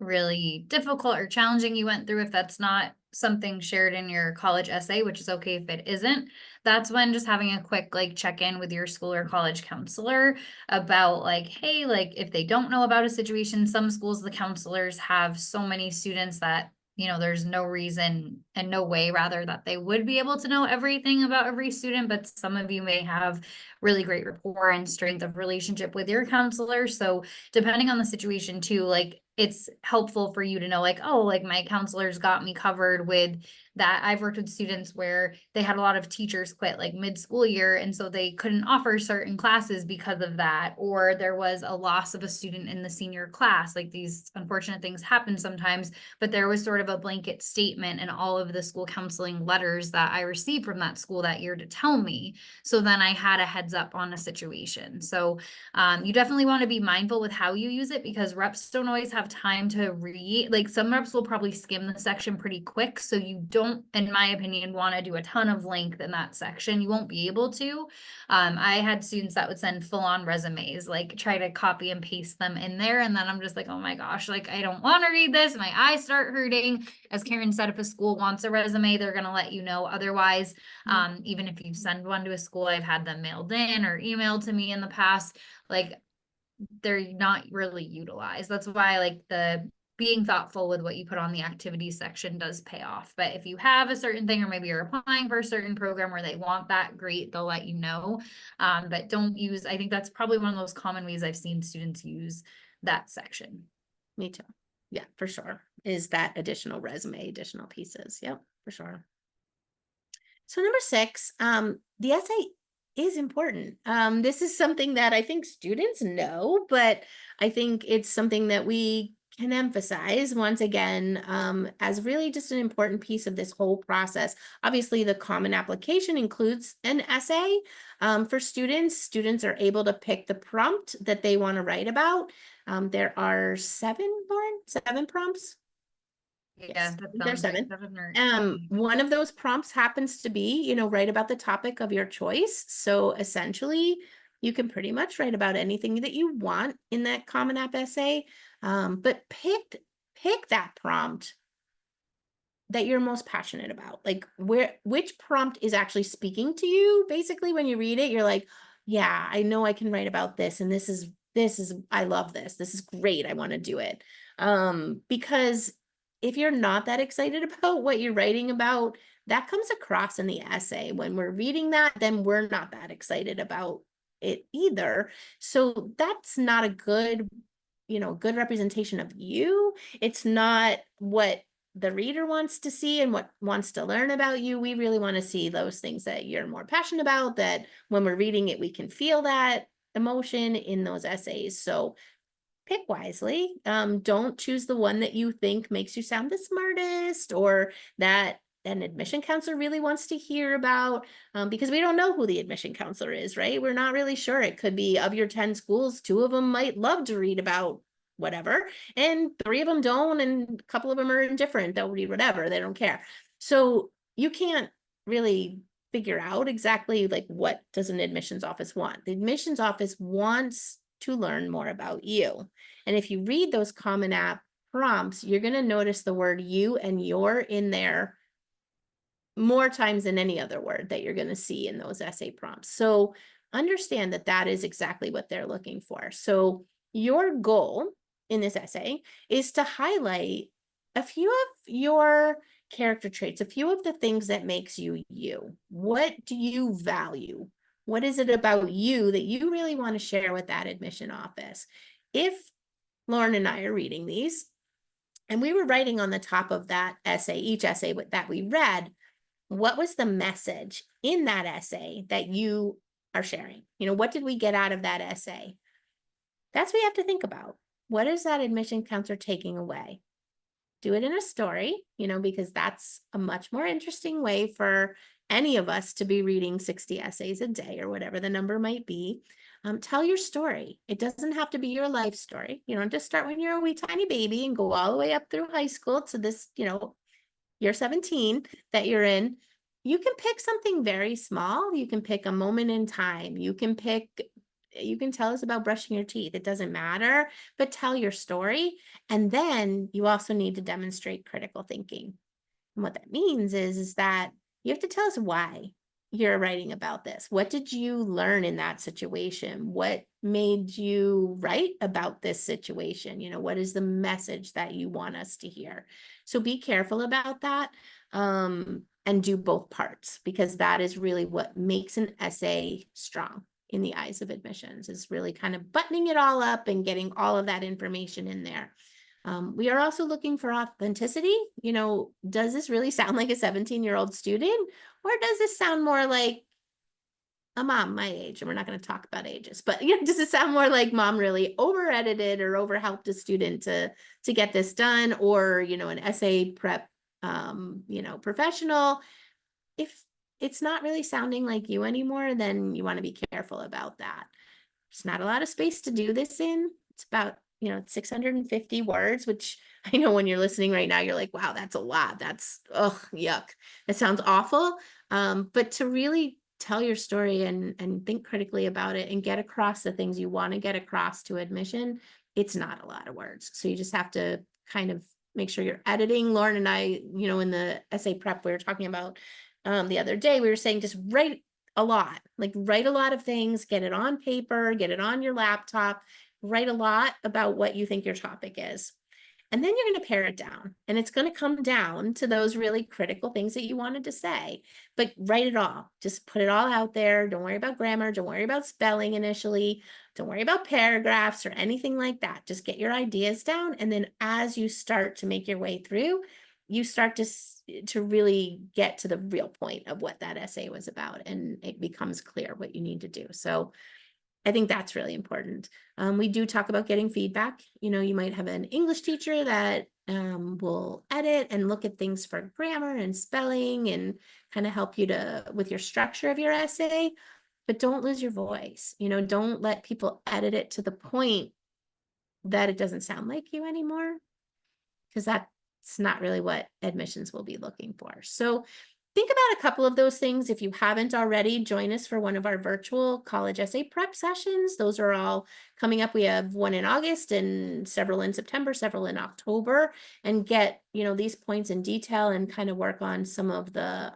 really difficult or challenging you went through, if that's not something shared in your college essay, which is okay if it isn't, that's when just having a quick like check-in with your school or college counselor about like, hey, like if they don't know about a situation, some schools, the counselors have so many students that there's no reason and no way rather that they would be able to know everything about every student, but some of you may have really great rapport and strength of relationship with your counselor. So depending on the situation too, like it's helpful for you to know like, oh, like my counselor's got me covered with that. I've worked with students where they had a lot of teachers quit like mid-school year, and so they couldn't offer certain classes because of that, or there was a loss of a student in the senior class. Like these unfortunate things happen sometimes, but there was sort of a blanket statement in all of the school counseling letters that I received from that school that year to tell me. So then I had a heads up on a situation. So you definitely want to be mindful with how you use it, because reps don't always have time to read. Like some reps will probably skim the section pretty quick. So you don't, in my opinion, want to do a ton of length in that section. You won't be able to. I had students that would send full on resumes, like try to copy and paste them in there. And then I'm just like, oh my gosh, like I don't want to read this. My eyes start hurting. As Karen said, if a school wants a resume, they're going to let you know. Otherwise, even if you send one to a school, I've had them mailed in or emailed to me in the past, like they're not really utilized. That's why like the being thoughtful with what you put on the activity section does pay off. But if you have a certain thing, or maybe you're applying for a certain program where they want that, great, they'll let you know. But don't use, I think that's probably one of those common ways I've seen students use that section. Me too. Yeah, for sure. Is that additional resume, additional pieces. Yep, for sure. So number 6, the essay is important. This is something that I think students know, but I think it's something that we can emphasize once again, as really just an important piece of this whole process. Obviously, the common application includes an essay. For students, students are able to pick the prompt that they want to write about. There are seven, Lauren, seven prompts. Yeah, Yes, that there's sounds right. seven. 7 or 8. One of those prompts happens to be, write about the topic of your choice. So essentially, you can pretty much write about anything that you want in that Common App essay. But pick that prompt that you're most passionate about. Like which prompt is actually speaking to you. Basically, when you read it, you're like, yeah, I know I can write about this, and this is I love this. This is great. I want to do it. Because if you're not that excited about what you're writing about, that comes across in the essay. When we're reading that, then we're not that excited about it either. So that's not a good representation of you. It's not what the reader wants to see and what wants to learn about you. We really want to see those things that you're more passionate about, that when we're reading it, we can feel that emotion in those essays. So pick wisely. Don't choose the one that you think makes you sound the smartest, or that an admission counselor really wants to hear about, because we don't know who the admission counselor is, right? We're not really sure. It could be, of your 10 schools, 2 of them might love to read about whatever, and 3 of them don't, and a couple of them are indifferent. They'll read whatever, they don't care. So you can't really figure out exactly like what does an admissions office want. The admissions office wants to learn more about you. And if you read those Common App prompts, you're going to notice the word you and your in there more times than any other word that you're going to see in those essay prompts. So understand that that is exactly what they're looking for. So your goal in this essay is to highlight a few of your character traits, a few of the things that makes you you. What do you value? What is it about you that you really want to share with that admission office? If Lauren and I are reading these, and we were writing on the top of that essay, each essay that we read, what was the message in that essay that you are sharing? What did we get out of that essay? That's what we have to think about. What is that admission counselor taking away? Do it in a story, because that's a much more interesting way for any of us to be reading 60 essays a day or whatever the number might be. Tell your story. It doesn't have to be your life story. Just start when you're a wee tiny baby and go all the way up through high school to this, you're 17 that you're in. You can pick something very small. You can pick a moment in time. You can tell us about brushing your teeth. It doesn't matter, but tell your story. And then you also need to demonstrate critical thinking. And what that means is that you have to tell us why you're writing about this. What did you learn in that situation? What made you write about this situation? What is the message that you want us to hear? So be careful about that, and do both parts, because that is really what makes an essay strong in the eyes of admissions, is really kind of buttoning it all up and getting all of that information in there. We are also looking for authenticity. Does this really sound like a 17-year-old student, or does this sound more like a mom my age? And we're not going to talk about ages, but does it sound more like mom really over edited or over helped a student to get this done, or an essay prep professional? If it's not really sounding like you anymore, then you want to be careful about that. There's not a lot of space to do this in. It's about 650 words, which I know when you're listening right now, you're like, wow, that's a lot. That's, yuck. That sounds awful. But to really tell your story and think critically about it and get across the things you want to get across to admission, it's not a lot of words. So you just have to kind of make sure you're editing. Lauren and I, in the essay prep we were talking about the other day, we were saying just write a lot, like write a lot of things, get it on paper, get it on your laptop, write a lot about what you think your topic is. And then you're going to pare it down, and it's going to come down to those really critical things that you wanted to say, but write it all. Just put it all out there. Don't worry about grammar. Don't worry about spelling initially. Don't worry about paragraphs or anything like that. Just get your ideas down. And then as you start to make your way through, you start to really get to the real point of what that essay was about, and it becomes clear what you need to do. So I think that's really important. We do talk about getting feedback. You know, you might have an English teacher that will edit and look at things for grammar and spelling and kind of help you to with your structure of your essay, but don't lose your voice. You know, don't let people edit it to the point that it doesn't sound like you anymore, because that's not really what admissions will be looking for. So think about a couple of those things. If you haven't already, join us for one of our virtual college essay prep sessions. Those are all coming up. We have one in August and several in September, several in October, and get, you know, these points in detail and kind of work on some of the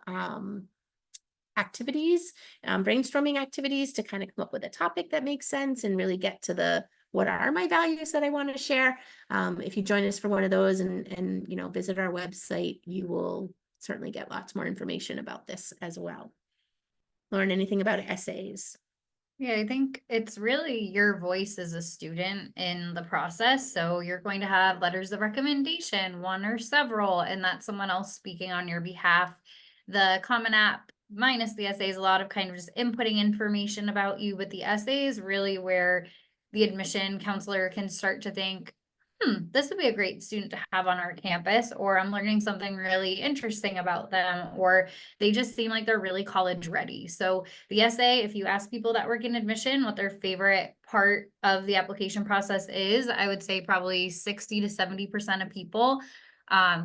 activities, brainstorming activities to kind of come up with a topic that makes sense and really get to the what are my values that I want to share. If you join us for one of those and you know, visit our website, you will certainly get lots more information about this as well. Learn anything about essays. Yeah, I think it's really your voice as a student in the process. So you're going to have letters of recommendation, one or several, and that's someone else speaking on your behalf. The Common App minus the essays, a lot of kind of just inputting information about you, but the essays really where the admission counselor can start to think, this would be a great student to have on our campus, or I'm learning something really interesting about them, or they just seem like they're really college ready. So the essay, if you ask people that work in admission what their favorite part of the application process is, I would say probably 60 to 70% of people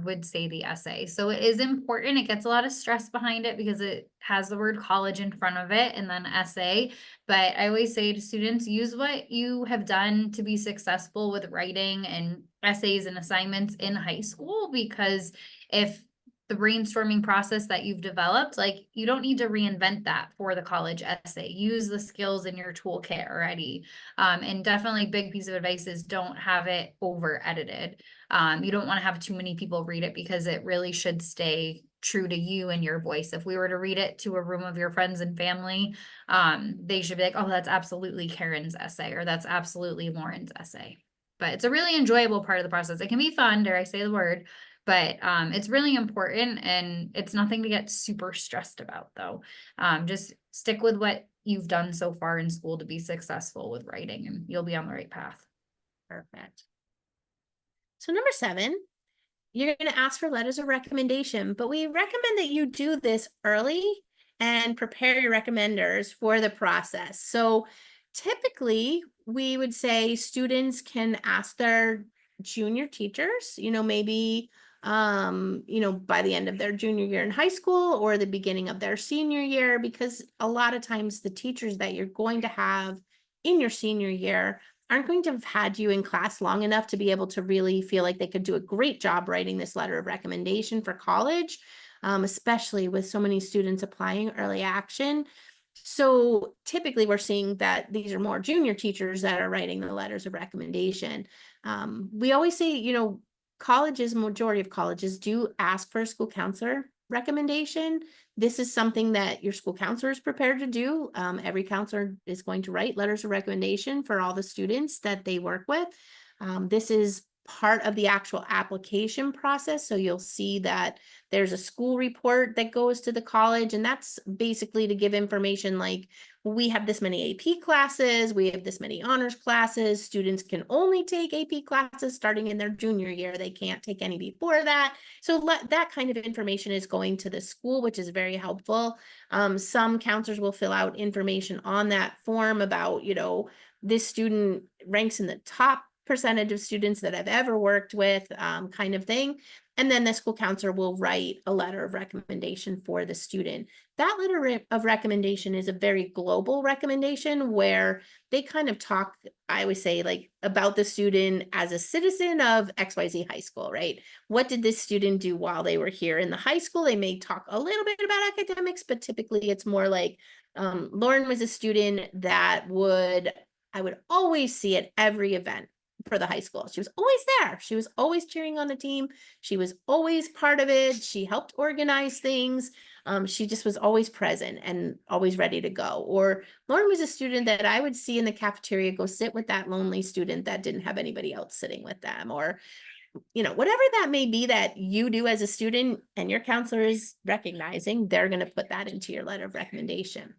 would say the essay. So it is important. It gets a lot of stress behind it because it has the word college in front of it and then essay. But I always say to students, use what you have done to be successful with writing and essays and assignments in high school, because if the brainstorming process that you've developed, like you don't need to reinvent that for the college essay. Use the skills in your toolkit already. And definitely big piece of advice is don't have it over edited. You don't want to have too many people read it because it really should stay true to you and your voice. If we were to read it to a room of your friends and family, they should be like, oh, that's absolutely Karen's essay, or that's absolutely Lauren's essay. But it's a really enjoyable part of the process. It can be fun, dare I say the word, but it's really important and it's nothing to get super stressed about though. Just stick with what you've done so far in school to be successful with writing and you'll be on the right path. Perfect. So number 7, you're going to ask for letters of recommendation, but we recommend that you do this early and prepare your recommenders for the process. So typically we would say students can ask their junior teachers, you know, maybe you know, by the end of their junior year in high school or the beginning of their senior year, because a lot of times the teachers that you're going to have in your senior year aren't going to have had you in class long enough to be able to really feel like they could do a great job writing this letter of recommendation for college, especially with so many students applying early action. So typically we're seeing that these are more junior teachers that are writing the letters of recommendation. We always say, you know, colleges, majority of colleges do ask for a school counselor recommendation. This is something that your school counselor is prepared to do. Every counselor is going to write letters of recommendation for all the students that they work with. This is part of the actual application process. So you'll see that there's a school report that goes to the college, and that's basically to give information like, we have this many AP classes, we have this many honors classes, students can only take AP classes starting in their junior year. They can't take any before that. So that kind of information is going to the school, which is very helpful. Some counselors will fill out information on that form about, you know, this student ranks in the top percentage of students that I've ever worked with, kind of thing. And then the school counselor will write a letter of recommendation for the student. That letter of recommendation is a very global recommendation where they kind of talk, I would say, like about the student as a citizen of XYZ high school, right? What did this student do while they were here in the high school? They may talk a little bit about academics, but typically it's more like, Lauren was a student that I would always see at every event for the high school. She was always there. She was always cheering on the team. She was always part of it. She helped organize things. She just was always present and always ready to go. Or Lauren was a student that I would see in the cafeteria go sit with that lonely student that didn't have anybody else sitting with them, or, you know, whatever that may be that you do as a student and your counselor is recognizing, they're going to put that into your letter of recommendation.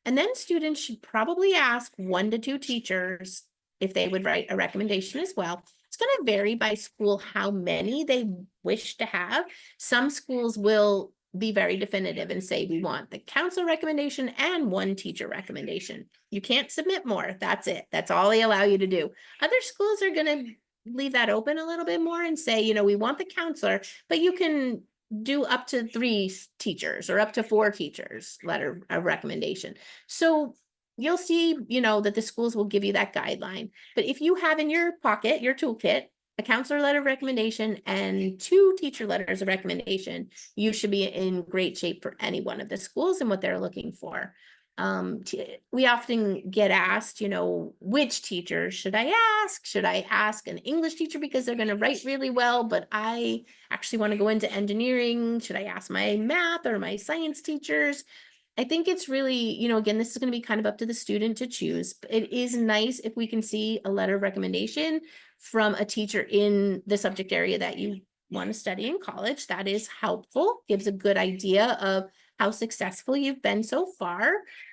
And then students should probably ask 1 to 2 teachers if they would write a recommendation as well. It's going to vary by school how many they wish to have. Some schools will be very definitive and say we want the council recommendation and 1 teacher recommendation. You can't submit more. That's it. That's all they allow you to do. Other schools are going to leave that open a little bit more and say, we want the counselor, but you can do up to 3 teachers or up to 4 teachers letter of recommendation. So you'll see, that the schools will give you that guideline. But if you have in your pocket, your toolkit, a counselor letter of recommendation and 2 teacher letters of recommendation, you should be in great shape for any one of the schools and what they're looking for. We often get asked, which teacher should I ask? Should I ask an English teacher because they're going to write really well, but I actually want to go into engineering? Should I ask my math or my science teachers? I think it's really, again, this is going to be kind of up to the student to choose. But it is nice if we can see a letter of recommendation from a teacher in the subject area that you want to study in college. That is helpful, gives a good idea of how successful you've been so far.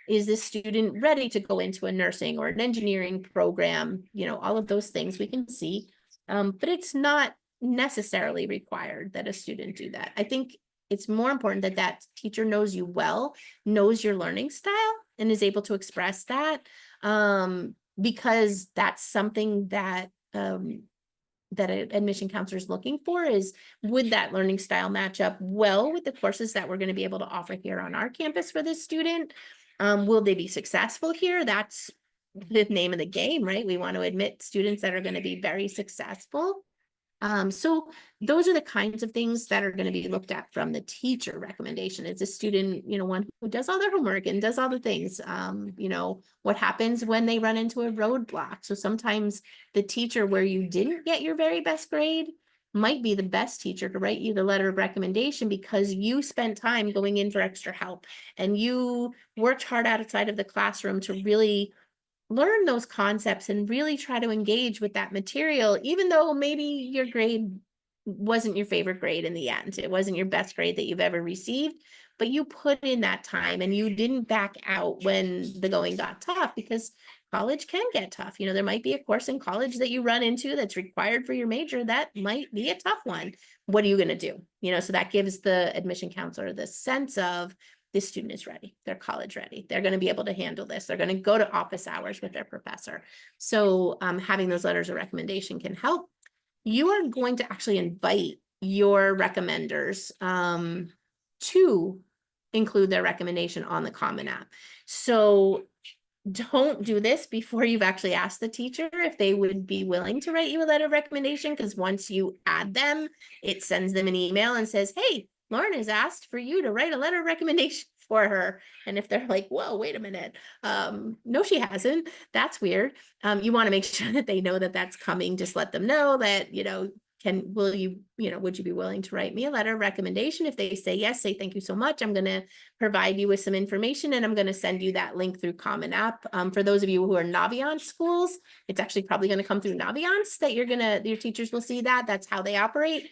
Is this student ready to go into a nursing or an engineering program? All of those things we can see. But it's not necessarily required that a student do that. I think it's more important that that teacher knows you well, knows your learning style, and is able to express that, because that's something that that an admission counselor is looking for is, would that learning style match up well with the courses that we're going to be able to offer here on our campus for this student? Will they be successful here? That's the name of the game, right? We want to admit students that are going to be very successful. So those are the kinds of things that are going to be looked at from the teacher recommendation. Is a student, one who does all their homework and does all the things. What happens when they run into a roadblock? So sometimes the teacher where you didn't get your very best grade might be the best teacher to write you the letter of recommendation because you spent time going in for extra help and you worked hard outside of the classroom to really learn those concepts and really try to engage with that material, even though maybe your grade wasn't your favorite grade in the end. It wasn't your best grade that you've ever received, but you put in that time and you didn't back out when the going got tough, because college can get tough. There might be a course in college that you run into that's required for your major that might be a tough one. What are you going to do? So that gives the admission counselor the sense of, this student is ready. They're college ready. They're going to be able to handle this. They're going to go to office hours with their professor. So having those letters of recommendation can help. You are going to actually invite your recommenders to include their recommendation on the Common App. So don't do this before you've actually asked the teacher if they would be willing to write you a letter of recommendation, because once you add them, it sends them an email and says, hey, Lauren has asked for you to write a letter of recommendation for her. And if they're like, whoa, wait a minute. No, she hasn't. That's weird. You want to make sure that they know that that's coming. Just let them know that, would you be willing to write me a letter of recommendation? If they say yes, say thank you so much. I'm going to provide you with some information and I'm going to send you that link through Common App. For those of you who are Naviance schools, it's actually probably going to come through Naviance that your teachers will see that. That's how they operate.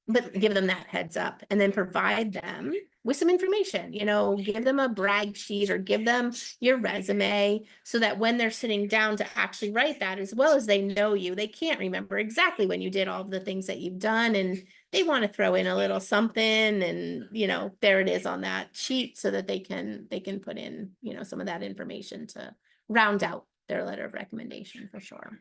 But give them that heads up and then provide them with some information, give them a brag sheet or give them your resume so that when they're sitting down to actually write that, as well as they know you, they can't remember exactly when you did all of the things that you've done. And they want to throw in a little something and, there it is on that sheet so that they can put in, some of that information to round out their letter of recommendation for sure.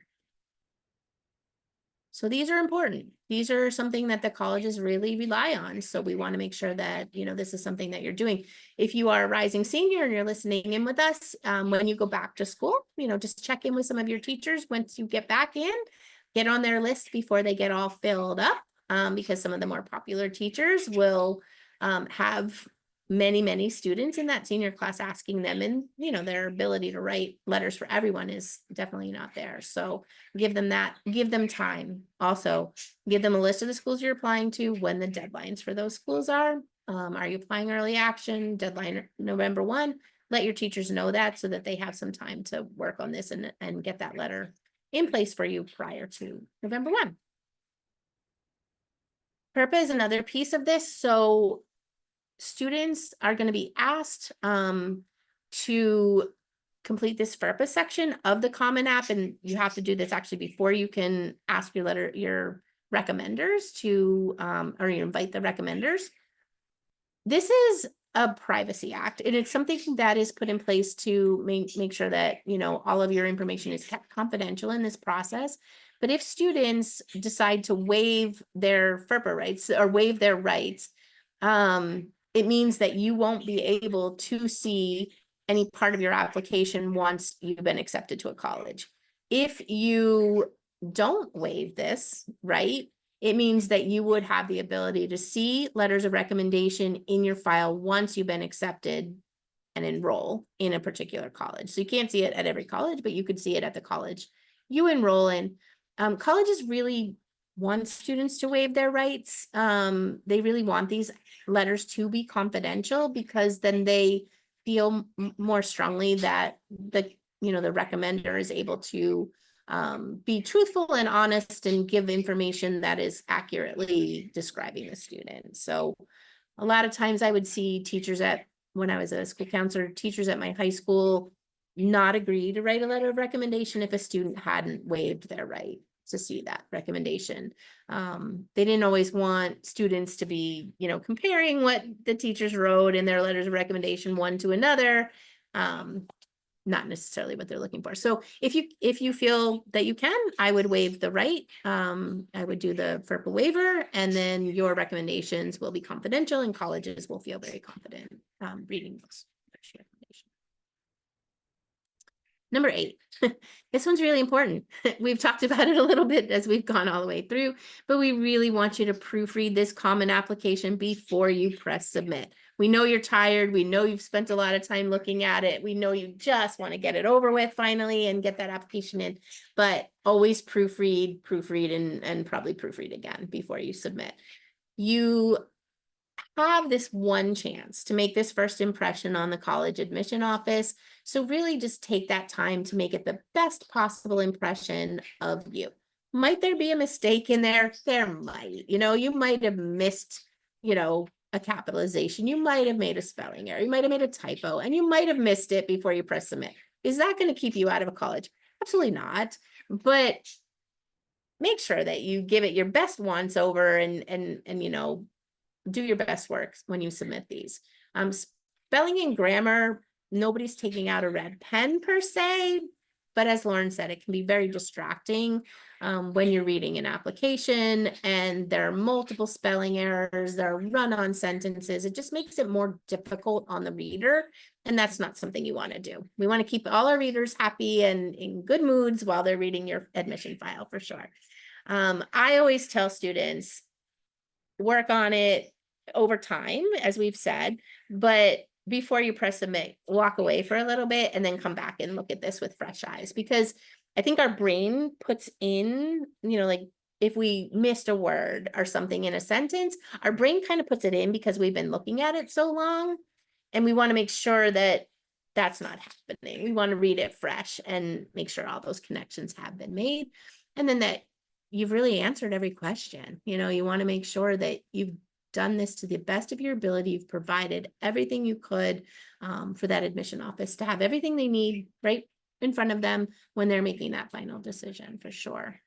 So these are important. These are something that the colleges really rely on. So we want to make sure that, this is something that you're doing. If you are a rising senior and you're listening in with us, when you go back to school, just check in with some of your teachers once you get back in, get on their list before they get all filled up, because some of the more popular teachers will have many students in that senior class asking them, and their ability to write letters for everyone is definitely not there. So give them time. Also give them a list of the schools you're applying to, when the deadlines for those schools are you applying early action, deadline November 1? Let your teachers know that so that they have some time to work on this and get that letter in place for you prior to November 1. PURPA is another piece of this. So students are going to be asked to complete this FERPA section of the Common App, and you have to do this actually before you can ask your recommenders to or you invite the recommenders. This is a privacy act, and it's something that is put in place to make sure that, you know, all of your information is kept confidential in this process. But if students decide to waive their FERPA rights or waive their rights, it means that you won't be able to see any part of your application once you've been accepted to a college. If you don't waive this, right, it means that you would have the ability to see letters of recommendation in your file once you've been accepted and enroll in a particular college. So you can't see it at every college, but you could see it at the college you enroll in. Colleges really want students to waive their rights. They really want these letters to be confidential, because then they feel more strongly that the recommender is able to be truthful and honest and give information that is accurately describing the student. So a lot of times I would see teachers when I was a school counselor, teachers at my high school not agree to write a letter of recommendation if a student hadn't waived their right to see that recommendation. They didn't always want students to be, comparing what the teachers wrote in their letters of recommendation one to another. Not necessarily what they're looking for. So if you feel that you can, I would waive the right. I would do the FERPA waiver, and then your recommendations will be confidential, and colleges will feel very confident reading those recommendations. Number 8, this one's really important. We've talked about it a little bit as we've gone all the way through, but we really want you to proofread this common application before you press submit. We know you're tired. We know you've spent a lot of time looking at it. We know you just want to get it over with finally and get that application in, but always proofread, and probably proofread again before you submit. You have this one chance to make this first impression on the college admission office. So really just take that time to make it the best possible impression of you. Might there be a mistake in there? There might, you might have missed, a capitalization. You might have made a spelling error. You might have made a typo, and you might have missed it before you press submit. Is that going to keep you out of a college? Absolutely not. But make sure that you give it your best once over, and do your best work when you submit these. Spelling and grammar, nobody's taking out a red pen per se, but as Lauren said, it can be very distracting when you're reading an application and there are multiple spelling errors, there are run-on sentences. It just makes it more difficult on the reader, and that's not something you want to do. We want to keep all our readers happy and in good moods while they're reading your admission file, for sure. I always tell students, work on it over time, as we've said, but before you press submit, walk away for a little bit and then come back and look at this with fresh eyes, because I think our brain puts in, like if we missed a word or something in a sentence, our brain kind of puts it in because we've been looking at it so long, and we want to make sure that that's not happening. We want to read it fresh and make sure all those connections have been made, and then that you've really answered every question. You want to make sure that you've done this to the best of your ability. You've provided everything you could for that admission office to have everything they need right in front of them when they're making that final decision, for sure.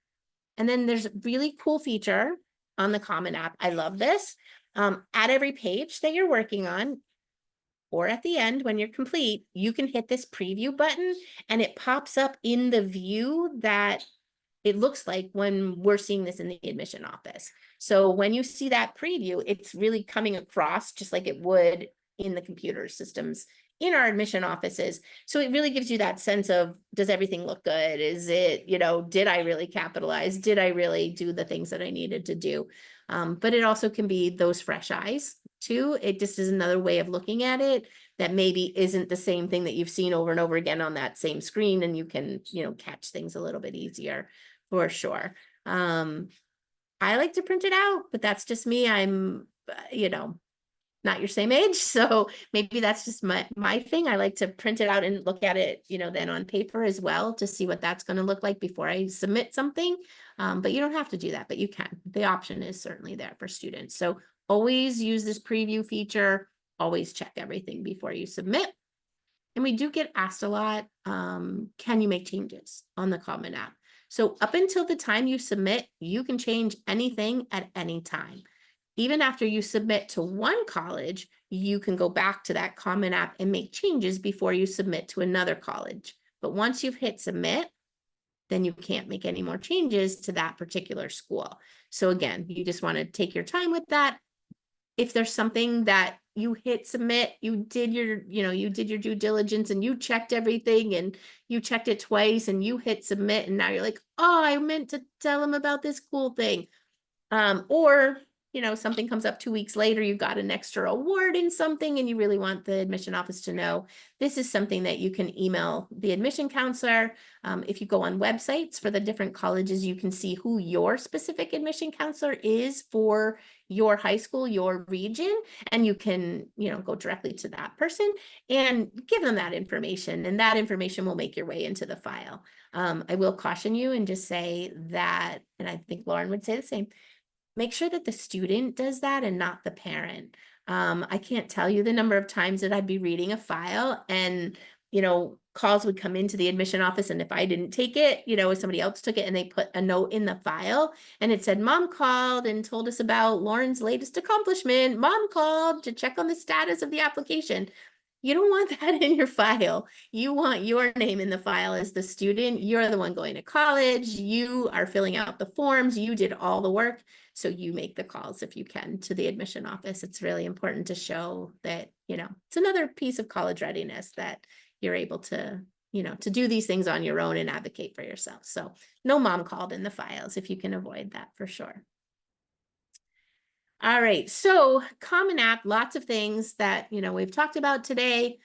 And then there's a really cool feature on the Common App. I love this. At every page that you're working on, or at the end when you're complete, you can hit this preview button, and it pops up in the view that it looks like when we're seeing this in the admission office. So when you see that preview, it's really coming across just like it would in the computer systems in our admission offices. So it really gives you that sense of, does everything look good? Is it, did I really capitalize? Did I really do the things that I needed to do? But it also can be those fresh eyes too. It just is another way of looking at it that maybe isn't the same thing that you've seen over and over again on that same screen, and you can, catch things a little bit easier, for sure. I like to print it out, but that's just me. I'm, not your same age, so maybe that's just my thing. I like to print it out and look at it, then on paper as well, to see what that's going to look like before I submit something. But you don't have to do that, but you can. The option is certainly there for students. So always use this preview feature always check everything before you submit. And we do get asked a lot, can you make changes on the Common App? So up until the time you submit, you can change anything at any time. Even after you submit to one college, you can go back to that Common App and make changes before you submit to another college. But once you've hit submit, then you can't make any more changes to that particular school. So again, you just want to take your time with that. If there's something that you hit submit, you did your due diligence and you checked everything and you checked it twice and you hit submit and now you're like, oh, I meant to tell them about this cool thing. Or something comes up 2 weeks later, you got an extra award in something and you really want the admission office to know. This is something that you can email the admission counselor. If you go on websites for the different colleges, you can see who your specific admission counselor is for your high school, your region, and you can, go directly to that person and give them that information, and that information will make your way into the file. I will caution you and just say that, and I think Lauren would say the same, make sure that the student does that and not the parent. I can't tell you the number of times that I'd be reading a file and, calls would come into the admission office. And if I didn't take it, if somebody else took it and they put a note in the file and it said, Mom called and told us about Lauren's latest accomplishment. Mom called to check on the status of the application. You don't want that in your file. You want your name in the file as the student. You're the one going to college. You are filling out the forms. You did all the work. So you make the calls if you can to the admission office. It's really important to show that, it's another piece of college readiness that you're able to, to do these things on your own and advocate for yourself. So no mom called in the files if you can avoid that for sure. All right, so Common App, lots of things that, we've talked about today.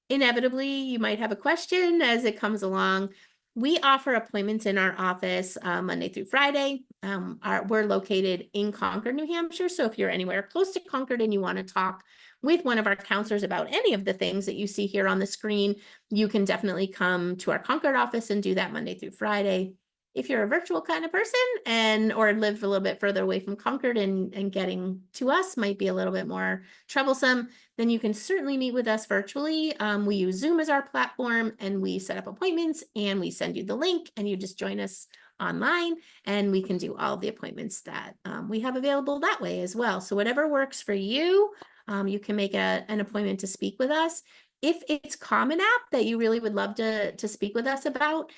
Inevitably, you might have a question as it comes along. We offer appointments in our office Monday through Friday. We're located in Concord, New Hampshire. So if you're anywhere close to Concord and you want to talk with one of our counselors about any of the things that you see here on the screen, you can definitely come to our Concord office and do that Monday through Friday. If you're a virtual kind of person or live a little bit further away from Concord and getting to us might be a little bit more troublesome, then you can certainly meet with us virtually. We use Zoom as our platform and we set up appointments and we send you the link and you just join us online and we can do all of the appointments that we have available that way as well. So whatever works for you, you can make an appointment to speak with us. If it's Common App that you really would love to speak with us about,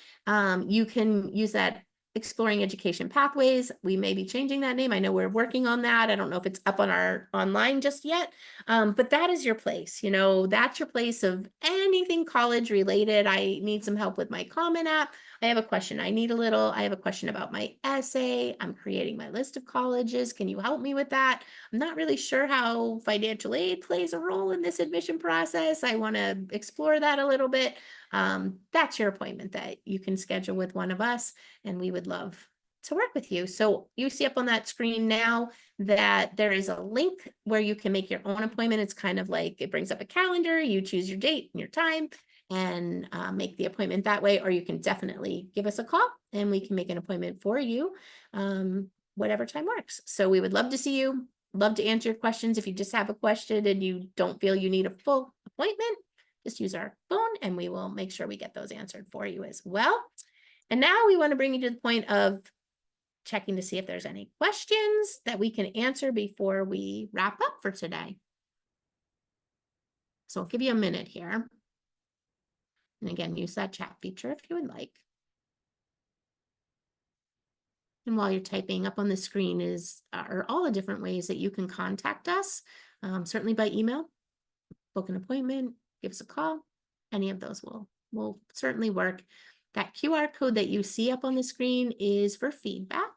you can use that Exploring Education Pathways. We may be changing that name. I know we're working on that. I don't know if it's up on our online just yet, but that is your place. That's your place of anything college related. I need some help with my Common App. I have a question. I have a question about my essay. I'm creating my list of colleges. Can you help me with that? I'm not really sure how financial aid plays a role in this admission process. I want to explore that a little bit. That's your appointment that you can schedule with one of us, and we would love to work with you. So you see up on that screen now that there is a link where you can make your own appointment. It's kind of like it brings up a calendar. You choose your date and your time and make the appointment that way, or you can definitely give us a call and we can make an appointment for you, whatever time works. So we would love to see you, love to answer your questions. If you just have a question and you don't feel you need a full appointment, just use our phone and we will make sure we get those answered for you as well. And now we want to bring you to the point of checking to see if there's any questions that we can answer before we wrap up for today. So I'll give you a minute here. And again, use that chat feature if you would like. And while you're typing, up on the screen are all the different ways that you can contact us, certainly by email, book an appointment, give us a call. Any of those will certainly work. That QR code that you see up on the screen is for feedback.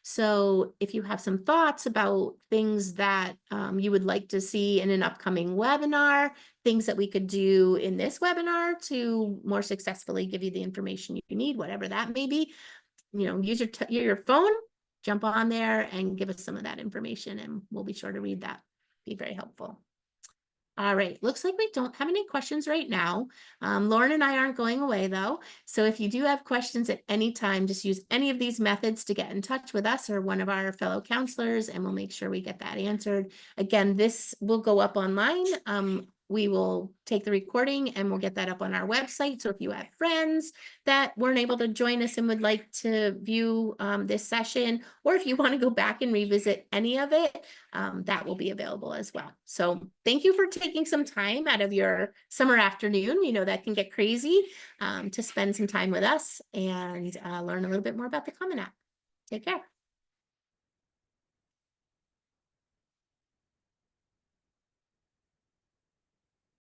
So if you have some thoughts about things that you would like to see in an upcoming webinar, things that we could do in this webinar to more successfully give you the information you need, whatever that may be, use your phone, jump on there and give us some of that information and we'll be sure to read that. Be very helpful. All right, looks like we don't have any questions right now. Lauren and I aren't going away though. So if you do have questions at any time, just use any of these methods to get in touch with us or one of our fellow counselors, and we'll make sure we get that answered. Again, this will go up online. We will take the recording and we'll get that up on our website. So if you have friends that weren't able to join us and would like to view this session, or if you want to go back and revisit any of it, that will be available as well. So thank you for taking some time out of your summer afternoon. We know that can get crazy, to spend some time with us and learn a little bit more about the Common App. Take care.